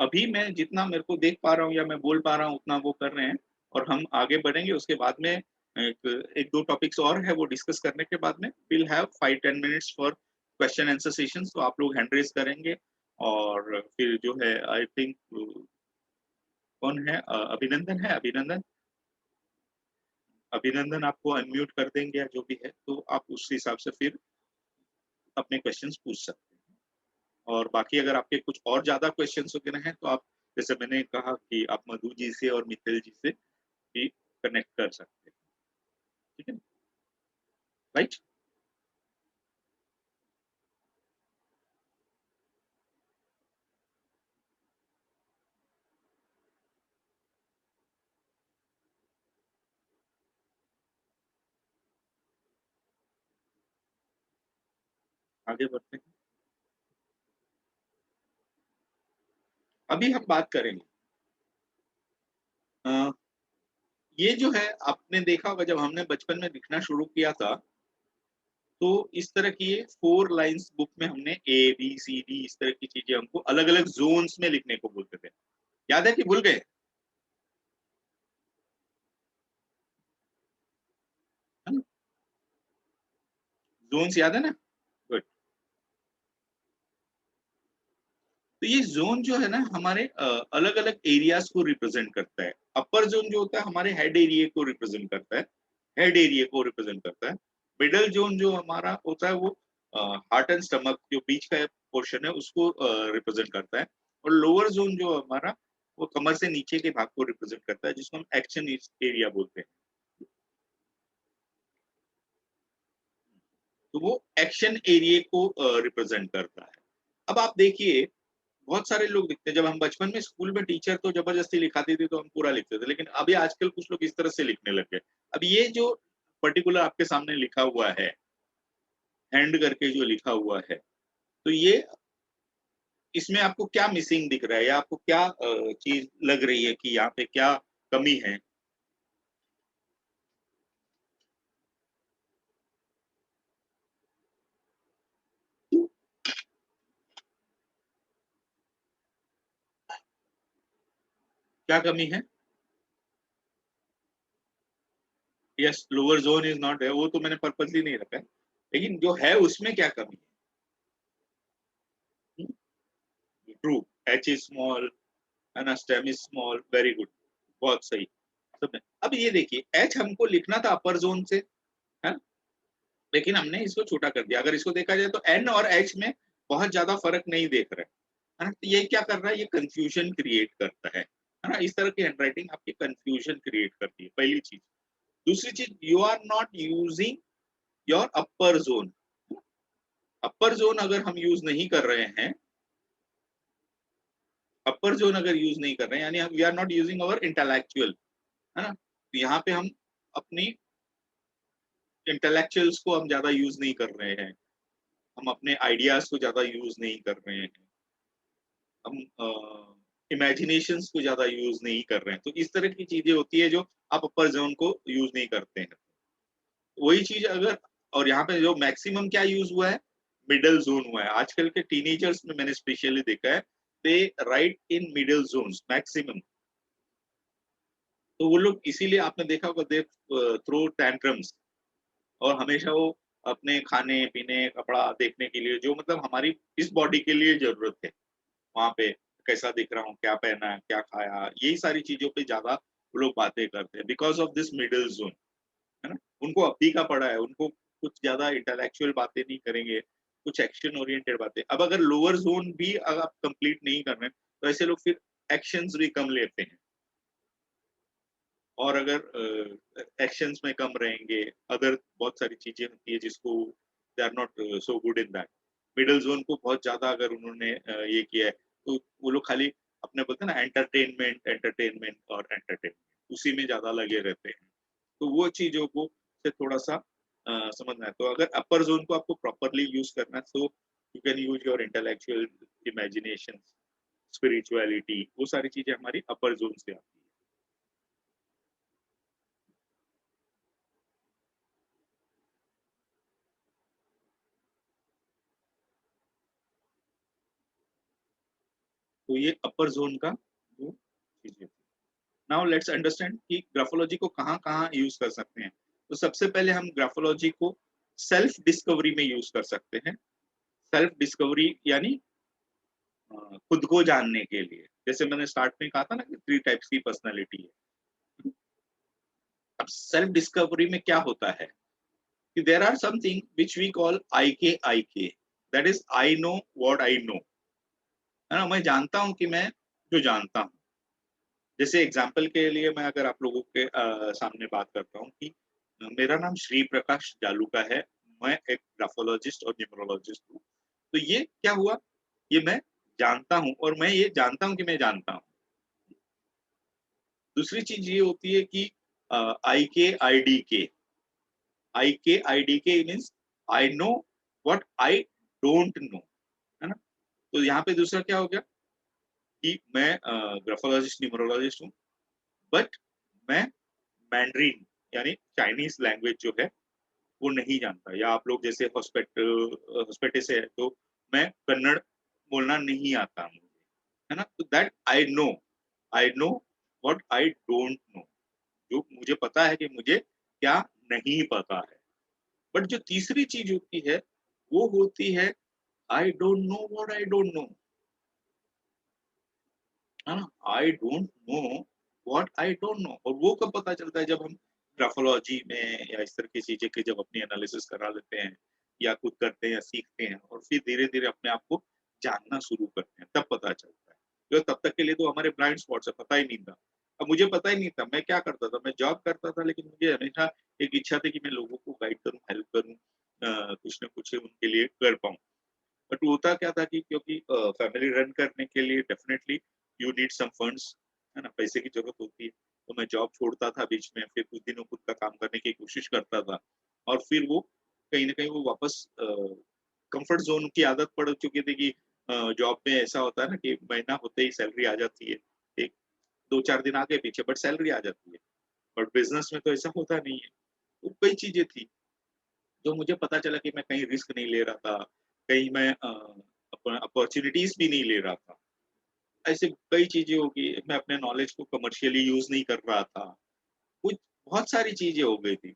अभी मैं जितना मेरे को देख पा रहा हूँ या मैं बोल पा रहा हूँ उतना वो कर रहे हैं, और हम आगे बढ़ेंगे उसके बाद में एक दो टॉपिक्स और है, वो डिस्कस करने के बाद में will have 5-10 minutes for question answer sessions. तो आप लोग हैंड रेज करेंगे, और फिर जो है आई थिंक, कौन है, अभिनंदन है, अभिनंदन, अभिनंदन आपको अनम्यूट कर देंगे या जो भी है, तो आप उस हिसाब से फिर अपने क्वेश्चंस पूछ सकते हैं। और बाकी अगर आपके कुछ और ज्यादा क्वेश्चंस वगैरह हैं, तो आप, जैसे मैंने कहा कि आप मधु जी से और मित्तल जी से भी कनेक्ट कर सकते हैं। ठीक है, राइट। आगे बढ़ते हैं। अभी हम बात करेंगे ये जो है आपने देखा होगा जब हमने बचपन में लिखना शुरू किया था, तो इस तरह की ये 4 लाइन्स बुक में हमने ए, बी, सी, डी इस तरह की चीज़ें हमको अलग-अलग ज़ोन्स में लिखने को बोलते थे। याद है कि भूल गए? है ना? ज़ोन्स याद है ना? गुड। तो ये ज़ोन जो है ना हमारे अलग-अलग एरियाज़ को रिप्रेज़ेंट करता है। अपर ज़ोन जो होता है हमारे हेड एरिया को रिप्रेज़ेंट करता है। हेड एरिया को रिप्रेज़ेंट करता है। मिडल ज़ोन जो हमारा होता है वो हार्ट एंड स्टमक जो बीच का पोर्शन है उसको रिप्रेज़ेंट करता है। और लोअर ज़ोन जो हमारा वो कमर से नीचे के भाग को रिप्रेज़ेंट करता है जिसको हम एक्शन इस एरिया बोलते हैं। तो वो एक्शन एरिया को रिप्रेज़ेंट करता है। अब आप देखिए बहुत सारे लोग लिखते हैं, जब हम बचपन में स्कूल में टीचर तो ज़बरदस्ती लिखाती थी तो हम पूरा लिखते थे, लेकिन अभी आजकल कुछ लोग इस तरह से लिखने लग गए। अब ये जो पर्टिकुलर आपके सामने लिखा हुआ है, हैंड करके जो लिखा हुआ है, तो ये इसमें आपको क्या मिसिंग दिख रहा है या आपको क्या चीज़ लग रही है कि यहाँ पे क्या कमी है? क्या कमी है? Yes, lower zone is not there वो तो मैंने पर्पसली नहीं रखा है, लेकिन जो है उसमें क्या कमी है? ट्रू, एच इज़ स्मॉल, है ना? Stem is small, very good, बहुत सही। सब में अब ये देखिए एच हमको लिखना था अपर ज़ोन से, है ना? लेकिन हमने इसको छोटा कर दिया। अगर इसको देखा जाए तो एन और एच में बहुत ज़्यादा फ़र्क नहीं देख रहे हैं, है ना? तो ये क्या कर रहा है? ये कन्फ्यूज़न क्रिएट करता है ना? इस तरह की हैंडराइटिंग आपकी कन्फ्यूज़न क्रिएट करती है, पहली चीज़। दूसरी चीज़ you are not using your upper zone. Upper zone अगर हम यूज़ नहीं कर रहे हैं, अपर ज़ोन अगर यूज़ नहीं कर रहे हैं, यानी हम we are not using our intellectual, है ना? तो यहाँ पे हम अपनी इंटेलेक्चुअल्स को हम ज़्यादा यूज़ नहीं कर रहे हैं। हम अपने आइडियाज़ को ज़्यादा यूज़ नहीं कर रहे हैं। हम इमेजिनेशंस को ज़्यादा यूज़ नहीं कर रहे हैं। तो इस तरह की चीज़ें होती है जो आप अपर ज़ोन को यूज़ नहीं करते हैं। वही चीज़ अगर और यहाँ पे जो मैक्सिमम क्या यूज़ हुआ है, मिडल ज़ोन हुआ है। आजकल के टीनेजर्स में मैंने स्पेशली देखा है, they write in middle zones maximum. तो वो लोग इसीलिए आपने देखा होगा दे थ्रो टैंट्रम्स और हमेशा वो अपने खाने-पीने, कपड़ा देखने के लिए जो मतलब हमारी इस बॉडी के लिए ज़रूरत है। वहाँ पे कैसा दिख रहा हूँ, क्या पहना है, क्या खाया, यही सारी चीज़ों पे ज़्यादा वो लोग बातें करते हैं because of this middle zone, है ना? उनको अभी का पड़ा है, उनको कुछ ज़्यादा इंटेलेक्चुअल बातें नहीं करेंगे, कुछ एक्शन ओरिएंटेड बातें। अब अगर लोअर ज़ोन भी अगर आप कंप्लीट नहीं कर रहे हैं, तो ऐसे लोग फिर एक्शन्स भी कम लेते हैं और अगर एक्शन्स में कम रहेंगे, अदर बहुत सारी चीज़ें होती है जिसको they are not so good in that. Middle zone को बहुत ज़्यादा अगर उन्होंने ये किया है, तो वो लोग खाली अपने बोलते हैं ना एंटरटेनमेंट, एंटरटेनमेंट और एंटरटेनमेंट, उसी में ज़्यादा लगे रहते हैं। तो वो चीज़ों को से थोड़ा-सा समझना है। तो अगर अपर ज़ोन को आपको प्रॉपर्ली यूज़ करना है, so you can use your intellectual imagination, spirituality वो सारी चीज़ें हमारी अपर ज़ोन से आती हैं। तो ये अपर ज़ोन का वो चीज़ें थी। नाउ लेट्स अंडरस्टैंड कि ग्राफोलॉजी को कहाँ-कहाँ यूज़ कर सकते हैं। तो सबसे पहले हम ग्राफोलॉजी को सेल्फ डिस्कवरी में यूज़ कर सकते हैं। सेल्फ डिस्कवरी यानी खुद को जानने के लिए। जैसे मैंने स्टार्ट में कहा था ना कि 3 टाइप्स की पर्सनैलिटी है। अब सेल्फ डिस्कवरी में क्या होता है कि there are something which we call IK, that is I know what I know. है ना? मैं जानता हूँ कि मैं जो जानता हूँ। जैसे एग्जांपल के लिए मैं अगर आप लोगों के सामने बात करता हूँ कि मेरा नाम श्री प्रकाश जालूका है। मैं एक ग्राफोलॉजिस्ट और न्यूमरोलॉजिस्ट हूँ। तो ये क्या हुआ? ये मैं जानता हूँ और मैं ये जानता हूँ कि मैं जानता हूँ। दूसरी चीज़ ये होती है कि IK, IDK. IK, IDK means I know what I don't know, है ना? तो यहाँ पे दूसरा क्या हो गया कि मैं ग्राफोलॉजिस्ट, न्यूमरोलॉजिस्ट हूँ, बट मैं मैंड्रीन यानी चाइनीज लैंग्वेज जो है वो नहीं जानता, या आप लोग जैसे हॉस्पिटल से है तो मैं कन्नड़ बोलना नहीं आता मुझे, है ना? तो that I know what I don't no, जो मुझे पता है कि मुझे क्या नहीं पता है। बट जो तीसरी चीज होती है वो होती है आई don't no what I don't know, है ना? आई don't no what I don't no, और वो कब पता चलता है जब हम ग्राफोलॉजी में या इस तरह की चीजें की जब अपनी एनालिसिस करा लेते हैं या खुद करते हैं या सीखते हैं और फिर धीरे धीरे अपने आप को जानना शुरू करते हैं, तब पता चलता है। तो तब तक के लिए तो हमारे ब्लाइंड स्पॉट्स है, पता ही नहीं था। अब मुझे पता ही नहीं था मैं क्या करता था, मैं जॉब करता था, लेकिन मुझे हमेशा एक इच्छा थी कि मैं लोगों को गाइड करूं, हेल्प करूं, कुछ ना कुछ उनके लिए कर पाऊं। बट होता क्या था कि क्योंकि फैमिली रन करने के लिए definitely you need some funds, है ना? पैसे की जरूरत होती है। तो मैं जॉब छोड़ता था बीच में, फिर कुछ दिनों खुद का काम करने की कोशिश करता था, और फिर वो कहीं न कहीं वो वापस कंफर्ट ज़ोन की आदत पड़ चुकी थी कि जॉब में ऐसा होता है ना कि महीना होते ही सैलरी आ जाती है। एक 2-4 दिन आगे पीछे बट सैलरी आ जाती है। बट बिज़नेस में तो ऐसा होता नहीं है। तो कई चीज़ें थी जो मुझे पता चला कि मैं कहीं रिस्क नहीं ले रहा था, कहीं मैं अपॉर्च्युनिटीज़ भी नहीं ले रहा था। ऐसे कई चीज़ें हो गई, मैं अपने नॉलेज को कमर्शियली यूज़ नहीं कर रहा था। कुछ बहुत सारी चीज़ें हो गई थी।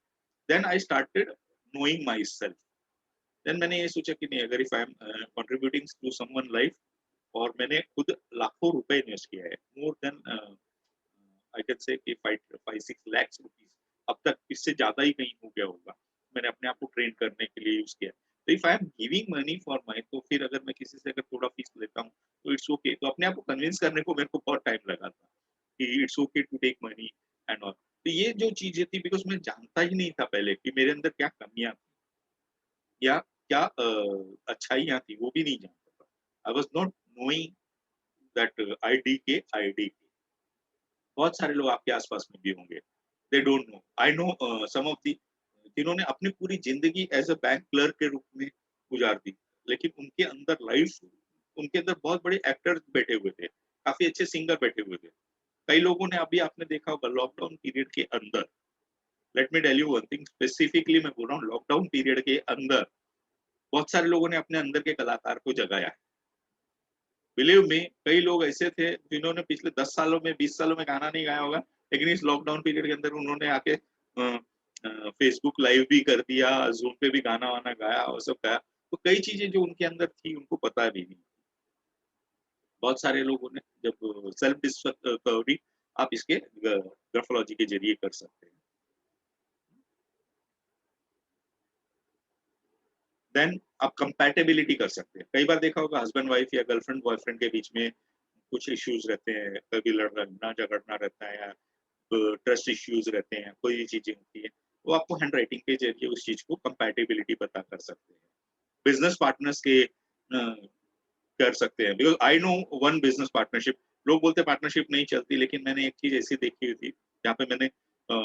Then I started knowing myself. देन मैंने ये सोचा कि नहीं, अगर if I am contributing to someone life, और मैंने खुद लाखों रुपए इन्वेस्ट किया है, more then I can say कि 5-6 लाख रुपीस, अब तक इससे ज़्यादा ही कहीं हो गया होगा। मैंने अपने आप को ट्रेन करने के लिए यूज़ किया। तो if I am giving money for my, तो फिर अगर मैं किसी से अगर थोड़ा फीस लेता हूँ, तो इट्स ओके। तो अपने आप को कन्विंस करने को मेरे को बहुत टाइम लगा था कि it's okay to take money and all. तो ये जो चीज़ें थी, बिकॉज़ मैं जानता ही नहीं था पहले कि मेरे अंदर क्या कमियाँ थी या क्या अच्छाइयाँ थी, वो भी नहीं जानता था। I was not knowing that I D K. बहुत सारे लोग आपके आस-पास में भी होंगे। They don't know. I know some of the जिन्होंने अपनी पूरी ज़िंदगी एज़ अ बैंक क्लर्क के रूप में गुज़ार दी। लेकिन उनके अंदर लाइफ़, उनके अंदर बहुत बड़े एक्टर्स बैठे हुए थे, काफ़ी अच्छे सिंगर बैठे हुए थे। कई लोगों ने अभी आपने देखा होगा लॉकडाउन पीरियड के अंदर, let me tell you one thing, specifically मैं बोल रहा हूँ लॉकडाउन पीरियड के अंदर, बहुत सारे लोगों ने अपने अंदर के कलाकार को जगाया है। बिलीव मी, कई लोग ऐसे थे जिन्होंने पिछले 10 सालों में, 20 सालों में गाना नहीं गाया होगा, लेकिन इस लॉकडाउन पीरियड के अंदर उन्होंने आके फेसबुक लाइव भी कर दिया, ज़ूम पे भी गाना-वाना गाया और सब गाया। तो कई चीज़ें जो उनके अंदर थी उनको पता भी नहीं। बहुत सारे लोगों ने जब सेल्फ डिस्कवरी आप इसके ग्राफोलॉजी के ज़रिए कर सकते हैं। देन आप कंपैटिबिलिटी कर सकते हैं। कई बार देखा होगा हस्बैंड वाइफ या गर्लफ्रेंड बॉयफ्रेंड के बीच में कुछ इश्यूज़ रहते हैं, कभी लड़ना झगड़ना रहता है, या ट्रस्ट इश्यूज रहते हैं, कोई भी चीजें होती है, वो आपको हैंड राइटिंग के जरिए उस चीज को कंपैटिबिलिटी पता कर सकते हैं। बिजनेस पार्टनर्स के कर सकते हैं, because I know one business partnership. लोग बोलते हैं पार्टनरशिप नहीं चलती, लेकिन मैंने एक चीज ऐसी देखी हुई थी जहाँ पे मैंने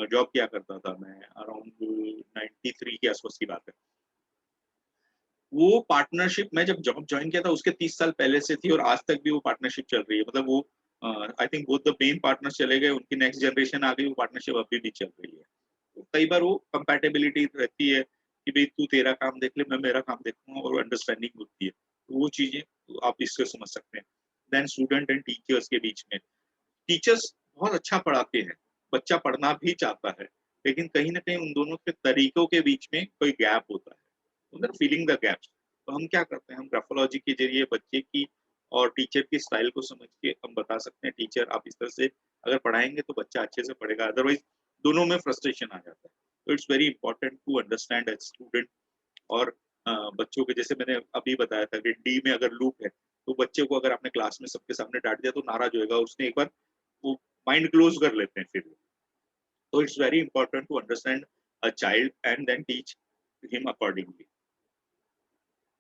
जॉब किया करता था, मैं अराउंड 93 के आसपास की बात है। वो पार्टनरशिप मैं जब जॉब ज्वाइन किया था उसके 30 साल पहले से थी, और आज तक भी वो पार्टनरशिप चल रही है। मतलब वो I think both the main partners चले गए, उनकी नेक्स्ट जनरेशन आ गई, वो पार्टनरशिप अभी भी चल रही है। तो कई बार वो कंपैटिबिलिटी रहती है कि भई तू तेरा काम देख ले, मैं मेरा काम देखूँगा, और अंडरस्टैंडिंग होती है। तो वो चीज़ें आप इससे समझ सकते हैं। देन स्टूडेंट एंड टीचर्स के बीच में, टीचर्स बहुत अच्छा पढ़ाते हैं, बच्चा पढ़ना भी चाहता है, लेकिन कहीं न कहीं उन दोनों के तरीकों के बीच में कोई गैप होता है। मतलब फिलिंग द गैप्स। तो हम क्या करते हैं, हम ग्राफोलॉजी के ज़रिए बच्चे की और टीचर की स्टाइल को समझ के हम बता सकते हैं, टीचर आप इस तरह से अगर पढ़ाएँगे तो बच्चा अच्छे से पढ़ेगा, अदरवाइज़ दोनों में फ्रस्ट्रेशन आ जाता है। तो it's very important to understand as student, और बच्चों के जैसे मैंने अभी बताया था कि डी में अगर लूप है, तो बच्चे को अगर आपने क्लास में सबके सामने डाँट दिया तो नाराज़ होएगा, उसने एक बार वो माइंड क्लोज़ कर लेते हैं फिर वो। तो it's very important to understand a child and then teach him accordingly.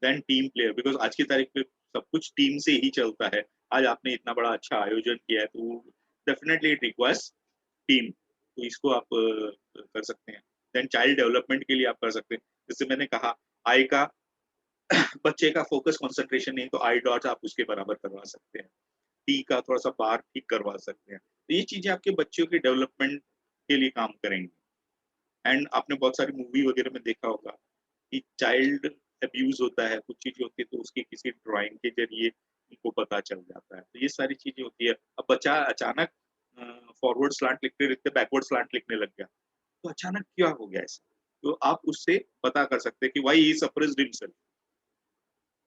Then team player, because आज की तारीख में सब कुछ टीम से ही चलता है। आज आपने इतना बड़ा अच्छा आयोजन किया है, तो डेफिनिटली इट रिक्वायर्स टीम। तो इसको आप कर सकते हैं। देन चाइल्ड डेवलपमेंट के लिए आप कर सकते हैं। जैसे मैंने कहा, आई का बच्चे का फोकस कंसंट्रेशन नहीं, तो आई डॉट्स आप उसके बराबर करवा सकते हैं। टी का थोड़ा-सा बार ठीक करवा सकते हैं। तो ये चीज़ें आपके बच्चों के डेवलपमेंट के लिए काम करेंगे। एंड आपने बहुत सारी मूवी वगैरह में देखा होगा कि चाइल्ड अब्यूज होता है, कुछ चीजें होती है तो उसकी किसी ड्राइंग के जरिए उनको पता चल जाता है। तो ये सारी चीजें होती है। अब बच्चा अचानक फॉरवर्ड स्लैंट लिखते लिखते बैकवर्ड स्लैंट लिखने लग गया, तो अचानक क्या हो गया ऐसा? तो आप उससे पता कर सकते हैं कि व्हाई ही सप्रेस्ड हिमसेल्फ,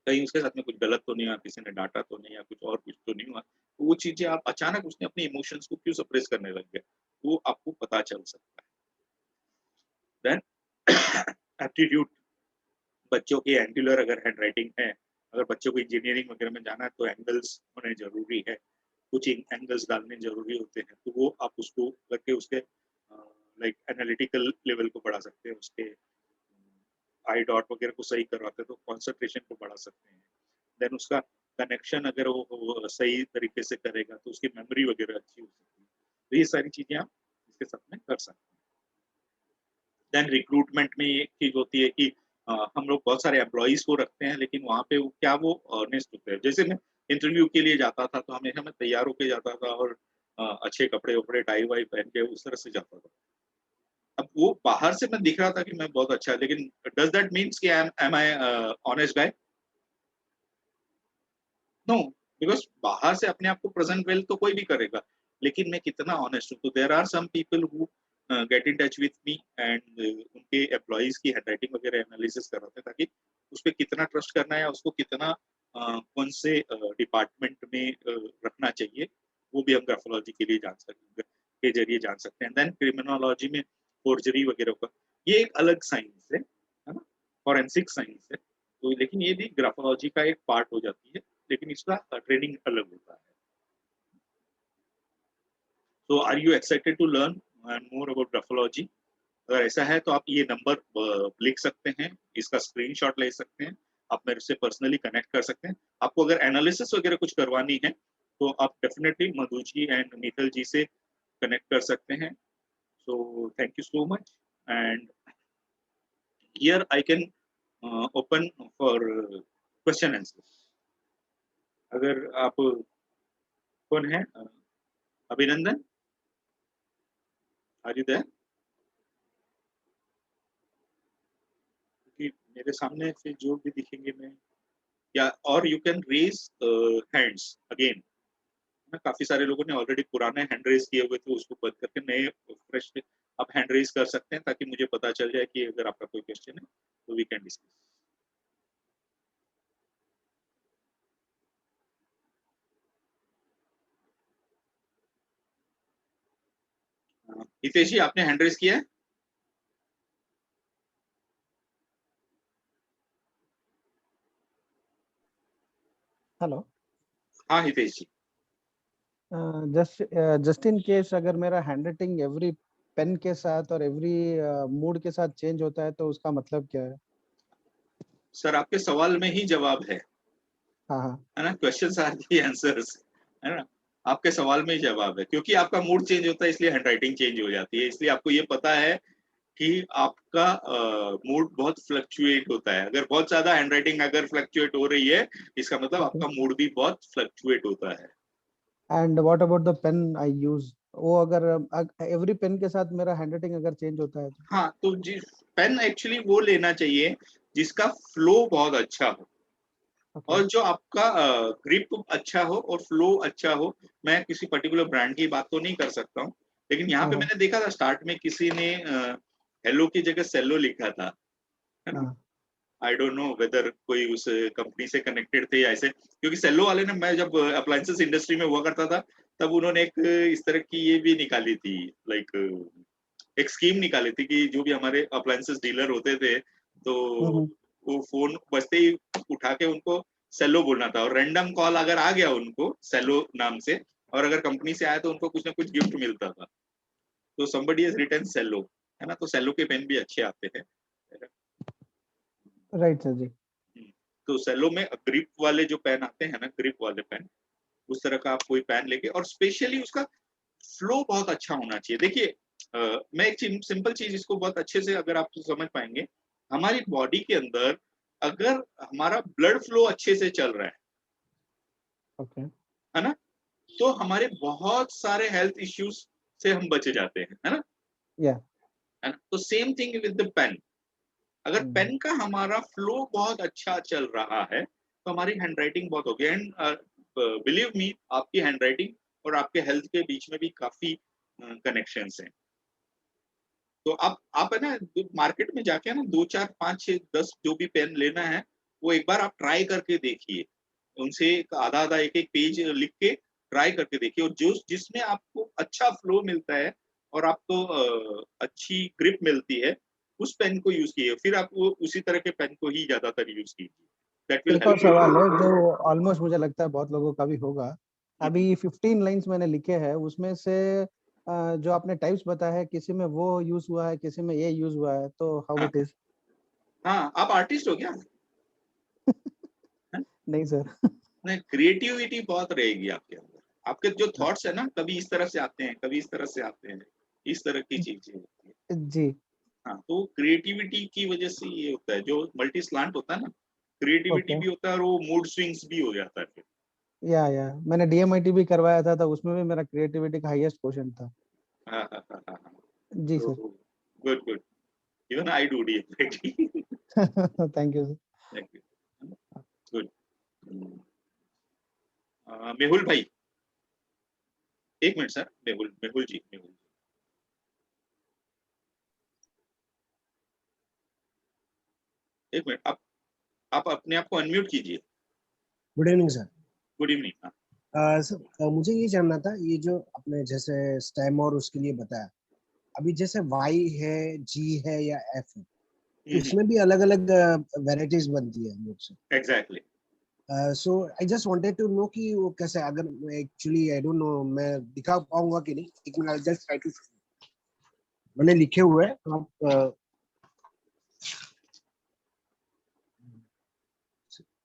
कहीं उसके साथ में कुछ गलत तो नहीं हुआ, किसी ने डांटा तो नहीं, या कुछ और कुछ तो नहीं हुआ। तो वो चीजें आप अचानक उसने अपने इमोशंस को क्यों सप्रेस करने लग गया, वो आपको पता चल सकता है। देन एप्टीट्यूड, बच्चों की एंगुलर अगर हैंडराइटिंग है, अगर बच्चों को इंजीनियरिंग वगैरह में जाना है तो एंगल्स होने ज़रूरी है, कुछ एंगल्स डालने ज़रूरी होते हैं, तो वो आप उसको करके उसके लाइक एनालिटिकल लेवल को बढ़ा सकते हैं, उसके आई डॉट वगैरह को सही करवाते हैं तो कंसंट्रेशन को बढ़ा सकते हैं। देन उसका कनेक्शन अगर वो सही तरीके से करेगा तो उसकी मेमोरी वगैरह अच्छी हो सकती है। तो ये सारी चीज़ें आप इसके साथ में कर सकते हैं। देन रिक्रूटमेंट में ये एक चीज़ होती है कि हम लोग बहुत सारे एम्प्लॉइज़ को रखते हैं, लेकिन वहाँ पे वो क्या वो ऑनेस्ट होते हैं। जैसे मैं इंटरव्यू के लिए जाता था, तो हमेशा मैं तैयार होके जाता था और अच्छे कपड़े-वपड़े, टाई-वाई पहन के उस तरह से जाता था। अब वो बाहर से मैं दिख रहा था कि मैं बहुत अच्छा, लेकिन डज़ दैट मीन्स कि am I honest guy? No, because बाहर से अपने आप को प्रेज़ेंट वेल तो कोई भी करेगा, लेकिन मैं कितना ऑनेस्ट हूँ। तो there are some people who get in touch with me and उनके एम्प्लॉइज़ की हैंडराइटिंग वगैरह एनालिसिस कराते हैं, ताकि उसपे कितना ट्रस्ट करना है या उसको कितना कौन से डिपार्टमेंट में रखना चाहिए, वो भी हम ग्राफ़ोलॉजी के लिए जान सकते के ज़रिए जान सकते हैं। देन क्रिमिनोलॉजी में फ़ोर्जरी वगैरह का, ये एक अलग साइंस है ना? फॉरेंसिक साइंस है। तो लेकिन ये भी ग्राफ़ोलॉजी का एक पार्ट हो जाती है। लेकिन इसका ट्रेनिंग अलग होता है। So are you excited to learn and more about graphology? अगर ऐसा है तो आप ये नंबर लिख सकते हैं, इसका स्क्रीनशॉट ले सकते हैं, आप मेरे से पर्सनली कनेक्ट कर सकते हैं। आपको अगर एनालिसिस वगैरह कुछ करवानी है, तो आप डेफिनिटली मधु जी एंड मित्तल जी से कनेक्ट कर सकते हैं। So thank you so much and here I can open for question answers. अगर आप कौन है? अभिनंदन, आर यू देयर? क्योंकि मेरे सामने से जो भी दिखेंगे मैं, या और you can raise hands again ना, काफी सारे लोगों ने ऑलरेडी पुराने हैंड रेज किए हुए थे, उसको बंद करके नए फ्रेश आप हैंड रेज कर सकते हैं, ताकि मुझे पता चल जाए कि अगर आपका कोई क्वेश्चन है तो वी कैन डिस्कस। हितेश जी, आपने हैंड रेज किया है? हेलो। हाँ हितेश जी। जस्ट इन केस अगर मेरा हैंडराइटिंग एवरी पेन के साथ और एवरी मूड के साथ चेंज होता है तो उसका मतलब क्या है? सर, आपके सवाल में ही जवाब हाँ हाँ। है ना? क्वेश्चंस आर दी आंसर्स, है ना? आपके सवाल में ही जवाब है, क्योंकि आपका मूड चेंज होता है इसलिए हैंडराइटिंग चेंज हो जाती है। इसलिए आपको ये पता है कि आपका मूड बहुत फ्लक्चुएट होता है। अगर बहुत ज़्यादा हैंडराइटिंग अगर फ्लक्चुएट हो रही है, इसका मतलब ओके। आपका मूड भी बहुत फ्लक्चुएट होता है। And what about the pen I use? वो अगर एवरी पेन के साथ मेरा हैंडराइटिंग अगर चेंज होता है तो? हाँ, तो जी, पेन एक्चुअली वो लेना चाहिए जिसका फ्लो बहुत अच्छा हो, ओके। और जो आपका ग्रिप अच्छा हो और फ्लो अच्छा हो। मैं किसी पर्टिकुलर ब्रांड की बात तो नहीं कर सकता हूँ, लेकिन यहाँ हाँ पे हाँ मैंने देखा था स्टार्ट में किसी ने हेलो की जगह सेलो लिखा था, है ना? हाँ। आई डोंट नो वेदर कोई उस कंपनी से कनेक्टेड थे या ऐसे, क्योंकि सेल्लो वाले ने, मैं जब अप्लायंसेस इंडस्ट्री में हुआ करता था, तब उन्होंने एक इस तरह की ये भी निकाली थी, लाइक एक स्कीम निकाली थी कि जो भी हमारे अप्लायंसेस डीलर होते थे, तो हम्म। वो फोन बजते ही उठा के उनको सेल्लो बोलना था, और रैंडम कॉल अगर आ गया उनको सेल्लो नाम से, और अगर कंपनी से आया तो उनको कुछ ना कुछ गिफ्ट मिलता था। तो somebody has written सेल्लो, है ना? तो सेल्लो के पेन भी अच्छे आते हैं। राइट सर जी। हम्म, तो सेलो में ग्रिप वाले जो पेन आते हैं ना, ग्रिप वाले पेन, उस तरह का आप कोई पेन लेके, और स्पेशली उसका फ्लो बहुत अच्छा होना चाहिए। देखिए, मैं एक सिंपल चीज इसको बहुत अच्छे से अगर आप समझ पाएंगे, हमारी बॉडी के अंदर अगर हमारा ब्लड फ्लो अच्छे से चल रहा ओके। है ना, तो हमारे बहुत सारे हेल्थ इश्यूज से हम बचे जाते हैं, है ना? या है ना? तो same thing with the pen. अगर पेन का हमारा फ्लो बहुत अच्छा चल रहा है तो हमारी हैंडराइटिंग बहुत होगी। एंड बिलीव मी, आपकी हैंडराइटिंग और आपके हेल्थ के बीच में भी काफी कनेक्शंस हैं। तो आप है ना, मार्केट में जाके ना 2 4 5 6 10 जो भी पेन लेना है, वो एक बार आप ट्राई करके देखिए। उनसे आधा आधा एक एक पेज लिख के ट्राई करके देखिए, और जो जिसमें आपको अच्छा फ्लो मिलता है और आपको अच्छी ग्रिप मिलती है, उस पेन को यूज कीजिए। फिर आप वो उसी तरह के पेन को ही ज्यादातर यूज कीजिए। दैट विल एक और हेल्प यू। सवाल है जो ऑलमोस्ट मुझे लगता है बहुत लोगों का भी होगा। अभी 15 लाइंस मैंने लिखे हैं, उसमें से जो आपने टाइप्स बताया है, किसी में वो यूज हुआ है, किसी में ये यूज हुआ है, तो हाउ हाँ इट इज? हाँ, आप आर्टिस्ट हो क्या? नहीं सर। नहीं, क्रिएटिविटी बहुत रहेगी आपके अंदर। आपके जो थॉट्स है ना, कभी इस तरह से आते हैं, कभी इस तरह से आते हैं, इस तरह की चीजें होती है। जी। हाँ, तो क्रिएटिविटी की वजह से ये होता है, जो मल्टी स्लांट होता है ना, क्रिएटिविटी ओके। भी होता है और वो मूड स्विंग्स भी हो जाता है फिर। या मैंने डीएमआईटी भी करवाया था, तो उसमें भी मेरा क्रिएटिविटी का हाईएस्ट क्वेश्चन था। हाँ हाँ हाँ हाँ हाँ। जी तो sir. Good good. Even I do DMIT. Thank you sir. Thank you. Good. Mehul भाई, एक मिनट सर। मेहुल मेहुल जी, मेहुल जी, एक मिनट। आप अपने आप को अनम्यूट कीजिए। Good evening sir. Good evening. हाँ। सर मुझे ये जानना था, ये जो आपने जैसे स्टेम और उसके लिए बताया, अभी जैसे वाई है, जी है या एफ है, उसमें भी अलग अलग वेराइटीज बनती है मुझसे। Exactly. So I just wanted to know कि वो कैसे, अगर एक्चुअली आई डोंट नो मैं दिखा पाऊंगा कि नहीं। एक मिनट, जस्ट ट्राई टू, मैंने लिखे हुए हैं, तो आप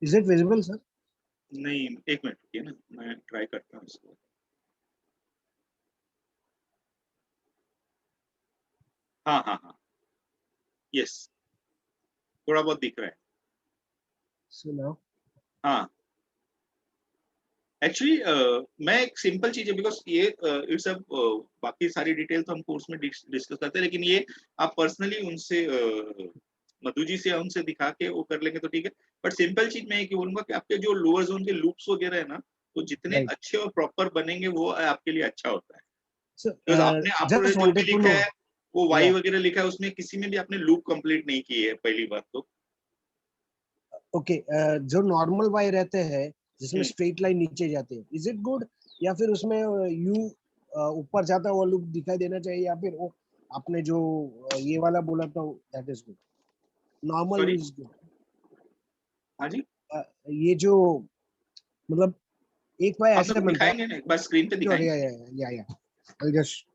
इज इट विजिबल सर? नहीं, एक मिनट रुकिए ना, मैं ट्राई करता हूँ इसको। हाँ हाँ हाँ, यस, थोड़ा बहुत दिख रहा है। सो नाउ हाँ, एक्चुअली मैं एक सिंपल चीज है, बिकॉज ये इट्स अ बाकी सारी डिटेल तो हम कोर्स में डिस्कस करते हैं, लेकिन ये आप पर्सनली उनसे मधु जी से उनसे दिखा के वो कर लेंगे तो ठीक है। बट सिंपल चीज मैं ये बोलूंगा कि आपके जो लोअर जोन के लूप्स वगैरह है ना, वो जितने राइट। अच्छे और प्रॉपर बनेंगे वो आपके लिए अच्छा होता है। सो बिकॉज आपने आपने जस्ट जो भी वांटेड टू लिखा नो। है, वो वाई या वगैरह लिखा है, उसमें किसी में भी आपने लूप कंप्लीट नहीं की है, पहली बात तो। ओके, जो नॉर्मल वाई रहते हैं जिसमें हम्म, स्ट्रेट लाइन नीचे जाते हैं, इज इट गुड, या फिर उसमें यू ऊपर जाता हुआ लुक दिखाई देना चाहिए, या फिर वो आपने जो ये वाला बोला था that is good, normal sorry. Is good? हाँ जी, ये जो मतलब एक वाई आप ऐसे लोग बनता है। दिखाएंगे ना, एक बार स्क्रीन पे श्योर, दिखाएंगे। या आई जस्ट,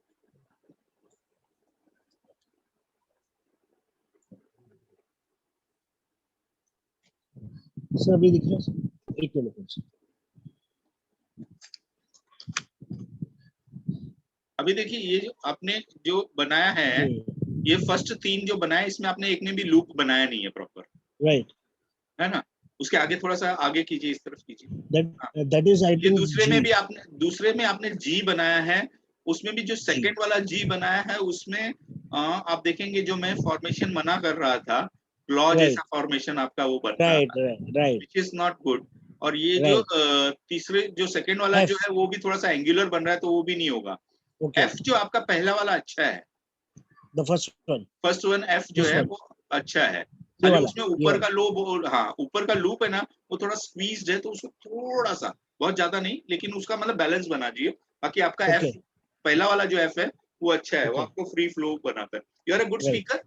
सर अभी दिख रहा है सर? एक मिनट। अभी देखिए, ये जो आपने जो बनाया है, ये फर्स्ट 3 जो बनाया, इसमें आपने एक में भी लूप बनाया नहीं है प्रॉपर, राइट, है ना? उसके आगे थोड़ा सा आगे कीजिए, इस तरफ कीजिए। दैट हाँ, दैट इज आई ये थिंक दूसरे जी। में भी आपने, दूसरे में आपने जी बनाया है। उसमें भी जो जी, सेकंड वाला जी बनाया है, उसमें आप देखेंगे जो मैं फॉर्मेशन मना कर रहा था, क्लॉ जैसा राइट फॉर्मेशन आपका वो बन रहा राइट था, right right which is not good. और ये जो राइट। तीसरे जो सेकंड वाला एफ, जो है, वो भी थोड़ा सा एंगुलर बन रहा है, तो वो भी नहीं होगा। ओके, एफ जो आपका पहला वाला अच्छा है, the first one, first one F जो दिस है वन, वो अच्छा है। ये खाली वाला, उसमें ये ऊपर वाला। का लूप, हाँ, ऊपर का लूप है ना, वो थोड़ा स्क्वीज्ड है, तो उसको थोड़ा सा, बहुत ज्यादा नहीं, लेकिन उसका मतलब बैलेंस बना चाहिए। बाकी आपका एफ, ओके, पहला वाला जो एफ है, वो अच्छा है, वो ओके, आपको फ्री फ्लो बनाता है। You are a good write. Speaker.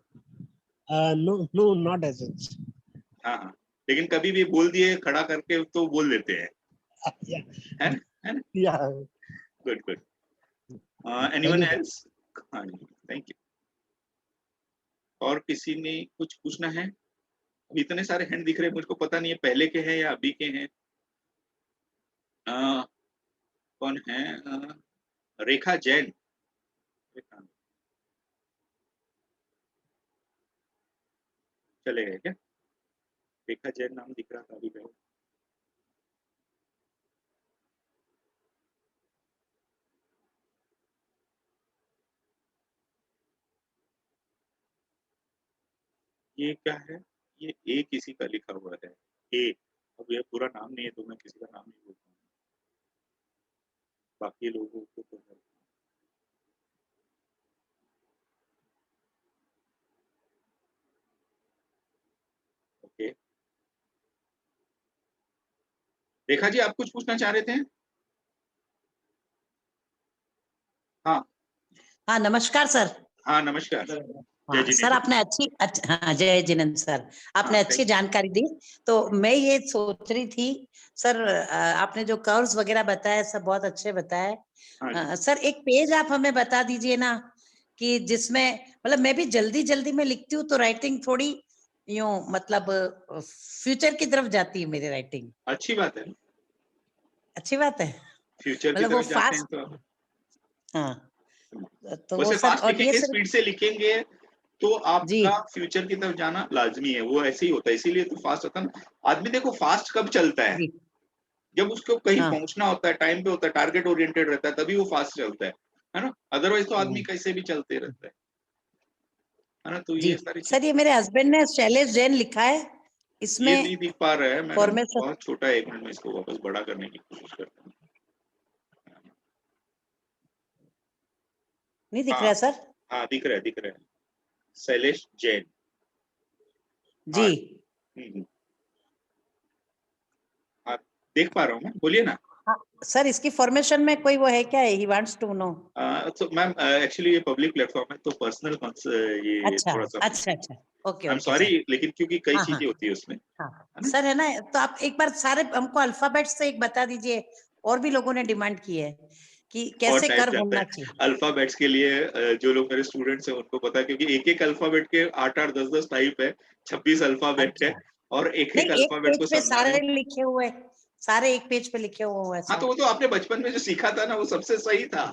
No no, not as such. हाँ हाँ, लेकिन कभी भी बोल दिए खड़ा करके तो बोल देते हैं, या है ना? है ना? या good good. Thank anyone you sir. Else? हाँ जी, थैंक यू। और किसी ने कुछ पूछना है? अब इतने सारे हैंड दिख रहे हैं, मुझको पता नहीं है पहले के हैं या अभी के हैं। अ, कौन है? रेखा जैन। रेखा, चले गए क्या? रेखा जैन नाम दिख रहा था अभी पहले। ये क्या है? ये ए किसी का लिखा हुआ है। ए, अब ये पूरा नाम नहीं है तो मैं किसी का नाम नहीं बोलता हूँ। बाकी लोगों को तो मैं ओके। रेखा जी, आप कुछ पूछना चाह रहे थे? हाँ, हाँ नमस्कार सर। हाँ, नमस्कार। जय हाँ सर, जिनेंद्र। आपने हाँ जय जिनेंद्र सर, आपने हाँ, अच्छी जानकारी दी। तो मैं ये सोच रही थी सर, आपने जो कर्व्स वगैरह बताया सब बहुत अच्छे बताए। हाँ जी। सर एक पेज आप हमें बता दीजिए ना, कि जिसमें मतलब मैं भी जल्दी जल्दी में लिखती हूँ तो राइटिंग थोड़ी यूं मतलब फ्यूचर की तरफ जाती है मेरी राइटिंग। अच्छी बात है। अच्छी बात है, फ्यूचर की मतलब वो तरफ जाते हैं फास्ट। तो आप हाँ तो वो वैसे सर, फास्ट और ये लिखेंगे, सर। स्पीड से लिखेंगे तो जी आपका फ्यूचर की तरफ जाना लाज़मी है, वो ऐसे ही होता है, इसीलिए तो फास्ट होता है ना। आदमी देखो फास्ट कब चलता है, जी। जब उसको कहीं हाँ। पहुँचना होता है, टाइम पे होता है, टारगेट ओरिएंटेड रहता है, तभी वो फास्ट चलता है ना? अदरवाइज़ तो आदमी कैसे भी चलते रहता है ना? तो जी ये सारी सर, चीज़ें ये मेरे हस्बैंड ने शैलेश जैन लिखा है, ये इसमें नहीं दिख पा रहा है मैडम, फॉर्मेशन बहुत छोटा है, 1 मिनट में इसको वापस बड़ा करने की कोशिश करता हूँ। नहीं दिख रहा हाँ, है सर। हाँ, दिख रहा है। शैलेश जैन। जी हाँ, हुँ। हाँ, देख पा रहा हूँ मैं, बोलिए ना। हाँ, सर इसकी फॉर्मेशन में कोई वो है क्या, ही वांट्स टू नो। तो मैम एक्चुअली ये पब्लिक प्लेटफ़ॉर्म है तो पर्सनल ये अच्छा थोड़ा-सा अच्छा अच्छा, okay I am okay sorry, sir. लेकिन क्योंकि कई हाँ हाँ चीज़ें होती है उसमें, हाँ है ना? सर, है ना, तो आप एक बार सारे हमको अल्फाबेट से एक बता दीजिए, और भी लोगों ने डिमांड की है कि बहुत कैसे टाइम कर्व जाता होना है। चाहिए। अल्फ़ाबेट्स के लिए जो लोग मेरे स्टूडेंट्स हैं उनको पता है, क्योंकि एक-एक अल्फ़ाबेट के 8-8 10-10 टाइप है, 26 अल्फ़ाबेट है अच्छा, और एक-एक नहीं एक अल्फ़ाबेट को पेज पे समझाने सारे लिखे हुए, सारे एक पेज पे लिखे हुए हैं हाँ, ऐसा। तो वो तो आपने बचपन में जो सीखा था ना वो सबसे सही था।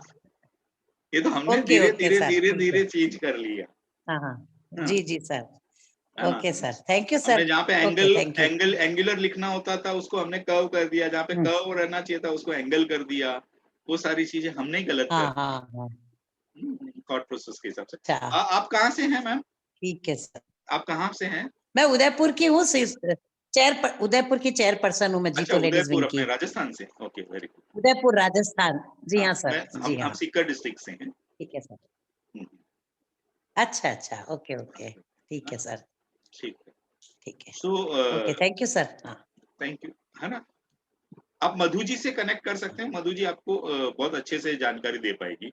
ये तो हमने ओके ओके धीरे-धीरे, सर, ठीक है। धीरे-धीरे चेंज कर लिया। हाँ हाँ, हाँ, जी जी सर। है ना? ओके सर, थैंक यू हमने सर। जहाँ पे okay, angle thank you. Angle angular लिखना होता था उसको हमने कर्व कर दिया, जहाँ पे कर्व रहना चाहिए था उसको एंगल कर दिया। वो सारी चीज़ें हमने ही गलत कर हाँ दी। हाँ हाँ, थॉट प्रोसेस के हिसाब से। अच्छा आप कहाँ से हैं मैम? ठीक है सर। आप कहाँ से हैं? मैं उदयपुर की हूँ, उदयपुर की चेयरपर्सन हूँ मैं, अच्छा, जीतो लेडीज उदयपुर विंग अपने की। राजस्थान से। Okay, very good. Udaipur Rajasthan, जी हाँ, हाँ मैं सर, जी हम हाँ। सीकर डिस्ट्रिक्ट से हैं। ठीक है सर। हुँ, अच्छा अच्छा, ओके ओके, ठीक हाँ, है सर, ठीक है। ठीक है। So okay, thank you sir. हाँ थैंक यू, है ना? आप मधु जी से कनेक्ट कर सकते हैं, मधु जी आपको बहुत अच्छे से जानकारी दे पाएगी।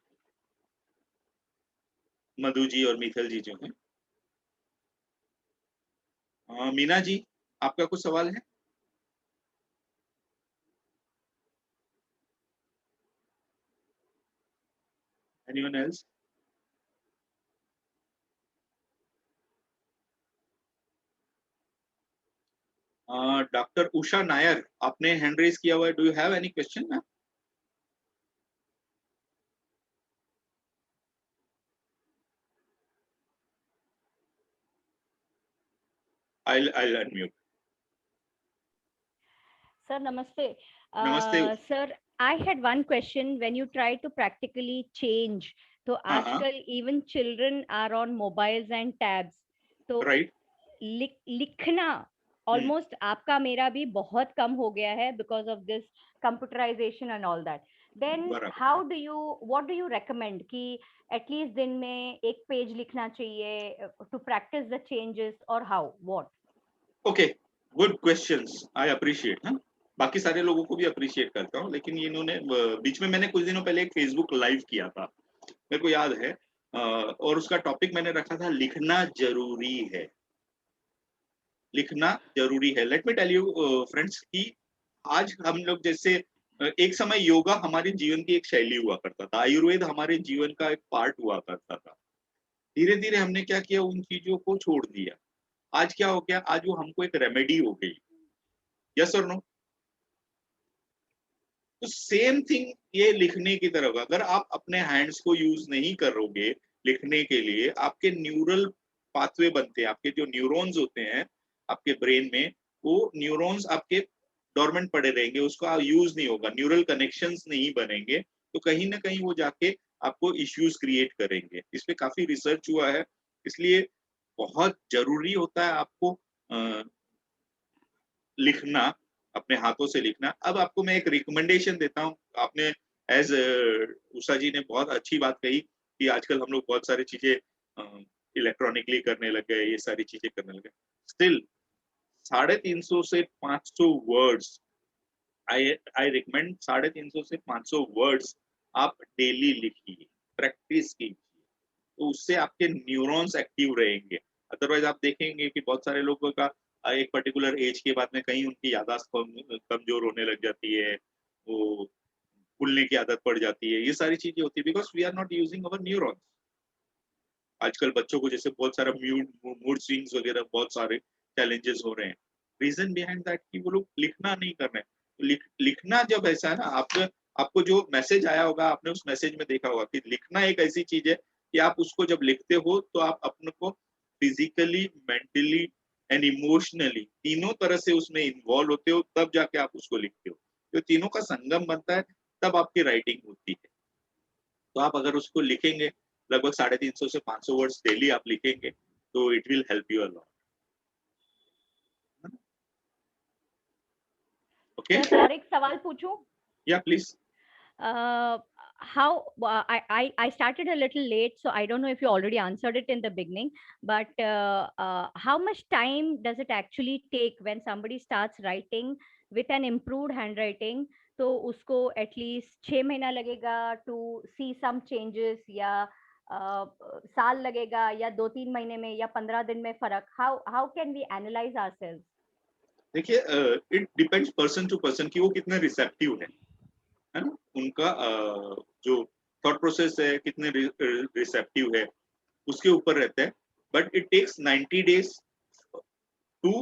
मधु जी और मित्तल जी जो हैं। मीना जी, आपका कुछ सवाल है? Anyone else? Doctor Usha Nair, आपने हैंड रेज़ किया हुआ है। Do you have any question ma'am? I'll unmute. Sir, namaste. नमस्ते। Sir, I had one question. When you try to practically change, तो हाँ, हाँ, आजकल even children are on mobiles and tabs. तो राइट। लिखना हुँ, almost आपका मेरा भी बहुत कम हो गया है because of this computerization and all that. Then बराबर। what do you recommend कि at least दिन में एक पेज लिखना चाहिए to practice the changes or how? What? Okay, good questions, I appreciate हाँ। बाकी सारे लोगों को भी एप्रिशिएट करता हूँ, लेकिन ये इन्होंने बीच में मैंने कुछ दिनों पहले एक फेसबुक लाइव किया था, मेरे को याद है और उसका टॉपिक मैंने रखा था लिखना ज़रूरी है। लिखना ज़रूरी है। Let me tell you friends कि आज हम लोग जैसे एक समय योगा हमारे जीवन की एक शैली हुआ करता था, आयुर्वेद हमारे जीवन का एक पार्ट हुआ करता था। धीरे-धीरे हमने क्या किया, उन चीज़ों को छोड़ दिया। आज क्या हो गया, आज वो हमको एक रेमेडी हो गई। यस और नो? तो सेम थिंग ये लिखने की तरफ, अगर आप अपने हैंड्स को यूज़ नहीं करोगे लिखने के लिए, आपके न्यूरल पाथवे बनते हैं, आपके जो न्यूरॉन्स होते हैं, आपके ब्रेन में, वो न्यूरॉन्स आपके डोर्मेंट पड़े रहेंगे, उसका यूज़ नहीं होगा, न्यूरल कनेक्शंस नहीं बनेंगे, तो कहीं न कहीं वो जाके आपको इश्यूज़ क्रिएट करेंगे। इस पे काफ़ी रिसर्च हुआ है, इसलिए बहुत जरूरी होता है आपको लिखना, अपने हाथों से लिखना। अब आपको मैं एक रिकमेंडेशन देता हूँ, आपने एज उषा जी ने बहुत अच्छी बात कही कि आजकल हम लोग बहुत सारी चीजें इलेक्ट्रॉनिकली करने लग गए, ये सारी चीजें करने लगे। स्टिल 350 से 500 वर्ड्स, आई रिकमेंड 350 से 500 वर्ड्स आप डेली लिखिए, प्रैक्टिस कीजिए, तो उससे आपके न्यूरॉन्स एक्टिव रहेंगे। अदरवाइज आप देखेंगे कि बहुत सारे लोगों का एक पर्टिकुलर एज के बाद में कहीं उनकी याददाश्त कमजोर होने लग जाती है, वो भूलने की आदत पड़ जाती है, ये सारी चीजें होती है because we are not using our neurons. आजकल बच्चों को जैसे बहुत सारा मूड स्विंग्स वगैरह बहुत सारे चैलेंजेस हो रहे हैं। रीजन बिहाइंड दैट कि वो लोग लिखना नहीं कर रहे हैं। लिखना जब ऐसा है ना, आपको जो मैसेज आया होगा, आपने उस मैसेज में देखा होगा कि लिखना एक ऐसी चीज है कि आप उसको जब लिखते हो तो आप अपने को फिजिकली, मेंटली एंड इमोशनली तीनों तरह से उसमें इन्वॉल्व होते हो, तब जाके आप उसको लिखते हो। तो तीनों का संगम बनता है, तब आपकी राइटिंग होती है। तो आप अगर उसको लिखेंगे, लगभग 350 से 500 वर्ड्स डेली आप लिखेंगे, तो it will help you a lot. Okay, sir और एक सवाल पूछूं? या please. How I started a little late, so I don't know if you already answered it in the beginning, but how much time does it actually take when somebody starts writing with an improved handwriting? तो उसको at least 6 महीना लगेगा to see some changes, या साल लगेगा, या 2-3 महीने में, या 15 दिन में फर्क? How can we analyze ourselves? देखिए, it depends person to person कि वो कितने रिसेप्टिव है ना, उनका जो थॉट प्रोसेस है कितने रिसेप्टिव है, उसके ऊपर रहता है। But it takes 90 days to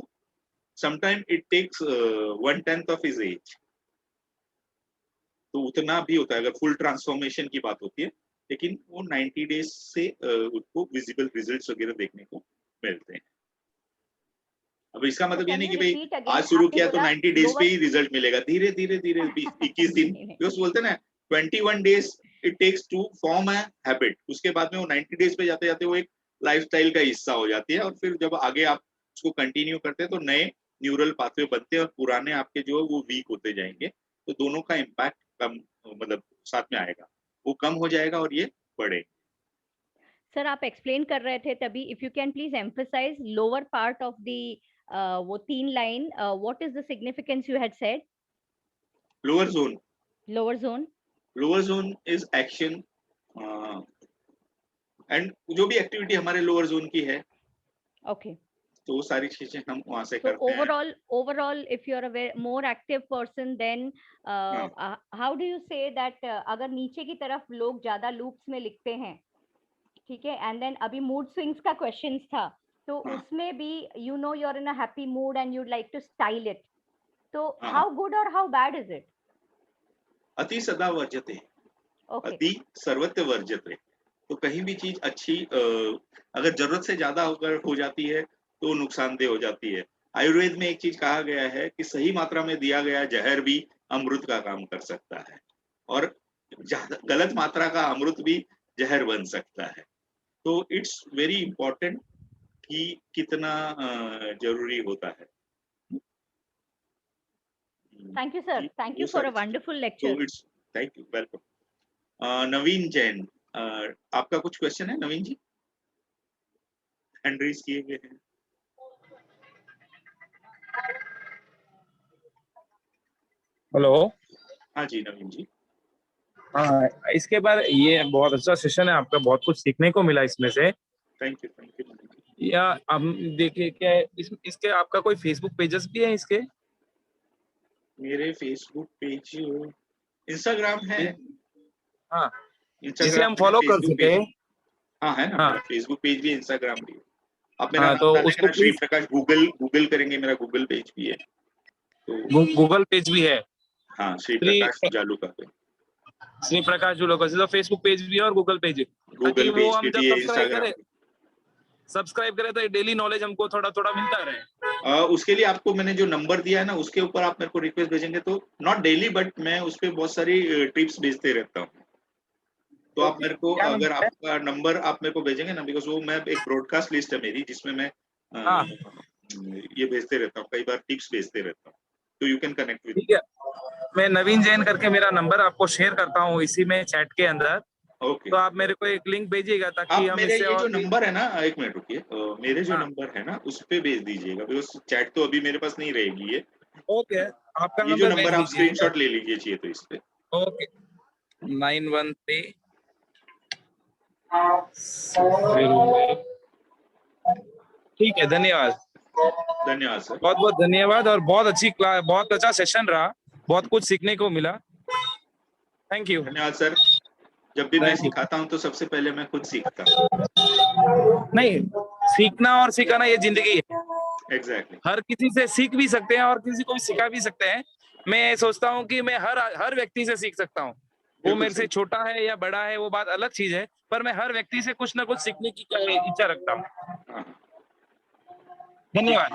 sometime it takes 1/10 of his age. तो उतना भी होता है अगर फुल ट्रांसफॉर्मेशन की बात होती है, लेकिन वो 90 days से उसको विजिबल रिजल्ट्स वगैरह देखने को मिलते हैं। अब इसका मतलब ये नहीं कि भाई आज शुरू किया तो 90 days पे ही रिजल्ट मिलेगा, धीरे धीरे 21 दिन, बिकॉज बोलते ना 21 days it takes to form a habit. उसके बाद में वो 90 days पे जाते जाते वो एक लाइफस्टाइल का हिस्सा हो जाती है, और फिर जब आगे आप उसको कंटिन्यू करते हैं तो नए न्यूरल पाथवे बनते हैं और पुराने आपके जो है वो वीक होते जाएंगे। तो दोनों का इम्पैक्ट कम, मतलब साथ में आएगा, वो कम हो जाएगा और ये बढ़ेगा। सर आप एक्सप्लेन कर रहे थे तभी, if you can please emphasise lower part of the वो 3 line, what is the significance you had said? Lower zone, lower zone, lower zone is action and जो भी एक्टिविटी हमारे लोअर जोन की है, ओके, तो वो सारी चीजें हम वहां से so करते हैं। overall if you're a more active person, then how do you say that अगर नीचे की तरफ लोग ज्यादा लूप्स में लिखते हैं, ठीक है, एंड देन अभी मूड स्विंग्स का क्वेश्चंस था, तो उसमें भी you know you are in a happy mood and you'd like to style it, तो हाउ गुड और हाउ बैड इज इट? अति सदा वर्जते, ओके, अति सर्वत्र वर्जते। तो कहीं भी चीज अच्छी अगर जरूरत से ज्यादा अगर हो जाती है तो नुकसानदेह हो जाती है। आयुर्वेद में एक चीज कहा गया है कि सही मात्रा में दिया गया जहर भी अमृत का काम कर सकता है, और गलत मात्रा का अमृत भी जहर बन सकता है। तो इट्स वेरी इंपॉर्टेंट कि कितना जरूरी होता है। Thank you sir, thank you for a wonderful lecture. तो इट्स, थैंक यू, वेलकम। नवीन जैन, आपका कुछ क्वेश्चन है नवीन जी? हैंड रेज किए गए हैं। हेलो। हाँ जी नवीन जी। हाँ, इसके बाद ये बहुत अच्छा सेशन है आपका, बहुत कुछ सीखने को मिला इसमें से। Thank you, thank you. या हम देखिए क्या है, इसके आपका कोई फेसबुक पेजेस भी है इसके? मेरे फेसबुक पेज, इंस्टाग्राम है। हाँ, इंस्टाग्राम जिसे हम फॉलो कर सके। हाँ है ना, हाँ, मेरा फेसबुक पेज भी, इंस्टाग्राम भी। आप मेरा हाँ, नाम तो डालेंगे उसको ना, श्री प्लीज। प्रकाश, गूगल करेंगे, मेरा गूगल पेज भी है। तो गूगल पेज भी है? हाँ, श्री प्रकाश जालूका पे। श्री प्रकाश जालूका, तो फेसबुक पेज भी है और गूगल पेज भी, ताकि गूगल वो पेज हम पे जब भी है, इंस्टाग्राम सब्सक्राइब करें तो डेली नॉलेज हमको थोड़ा थोड़ा मिलता रहे। उसके लिए आपको मैंने जो नंबर दिया है ना, उसके ऊपर आप मेरे को रिक्वेस्ट भेजेंगे तो नॉट डेली बट मैं उस पर बहुत सारी टिप्स भेजते रहता हूँ। तो आप मेरे को क्या अगर नंबर है? आपका नंबर आप मेरे को भेजेंगे ना, बिकॉज वो मैं एक ब्रॉडकास्ट लिस्ट है मेरी जिसमें मैं हाँ ये भेजते रहता हूँ, कई बार टिप्स भेजते रहता हूँ, तो यू कैन कनेक्ट विद ठीक है, मैं नवीन जैन करके मेरा नंबर आपको शेयर करता हूँ इसी में चैट के अंदर। ओके। तो आप मेरे को एक लिंक भेजिएगा ताकि आप हम मेरे इससे ये और जो भी। नंबर है ना, एक मिनट रुकिए, मेरे जो हाँ नंबर है ना उस पे भेज दीजिएगा, बिकॉज चैट तो अभी मेरे पास नहीं रहेगी ये। ओके, आपका ये जो नंबर भेज नंबर आप दीजिए। स्क्रीनशॉट ले लीजिए चाहिए तो इस पे। ओके, 913 ठीक है, धन्यवाद। धन्यवाद सर। बहुत बहुत धन्यवाद और बहुत अच्छी क्लास, बहुत अच्छा सेशन रहा, बहुत कुछ सीखने को मिला। Thank you. धन्यवाद सर। जब भी मैं थैंक यू। सिखाता हूँ तो सबसे पहले मैं खुद सीखता हूँ। नहीं, सीखना और सिखाना ये जिंदगी है। एग्जैक्टली। हर किसी से सीख भी सकते हैं और किसी को भी सिखा भी सकते हैं। मैं सोचता हूँ कि मैं हर व्यक्ति से सीख सकता हूँ। वो बिल्कुल मेरे से सही। छोटा है या बड़ा है वो बात अलग चीज है, पर मैं हर व्यक्ति से कुछ ना कुछ सीखने की इच्छा रखता हूँ। हाँ, धन्यवाद।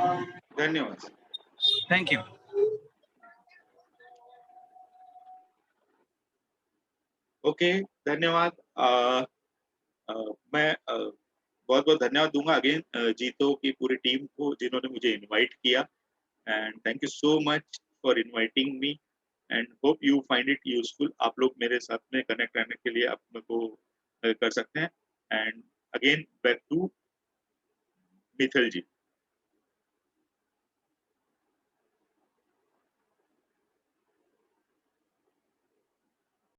धन्यवाद सर। Thank you. ओके, धन्यवाद। मैं बहुत बहुत धन्यवाद दूंगा अगेन जीतो की पूरी टीम को जिन्होंने मुझे इनवाइट किया, and thank you so much for inviting me, and hope you find it useful. आप लोग मेरे साथ में कनेक्ट रहने के लिए आप मेरे को कर सकते हैं। And again back to Mithal ji.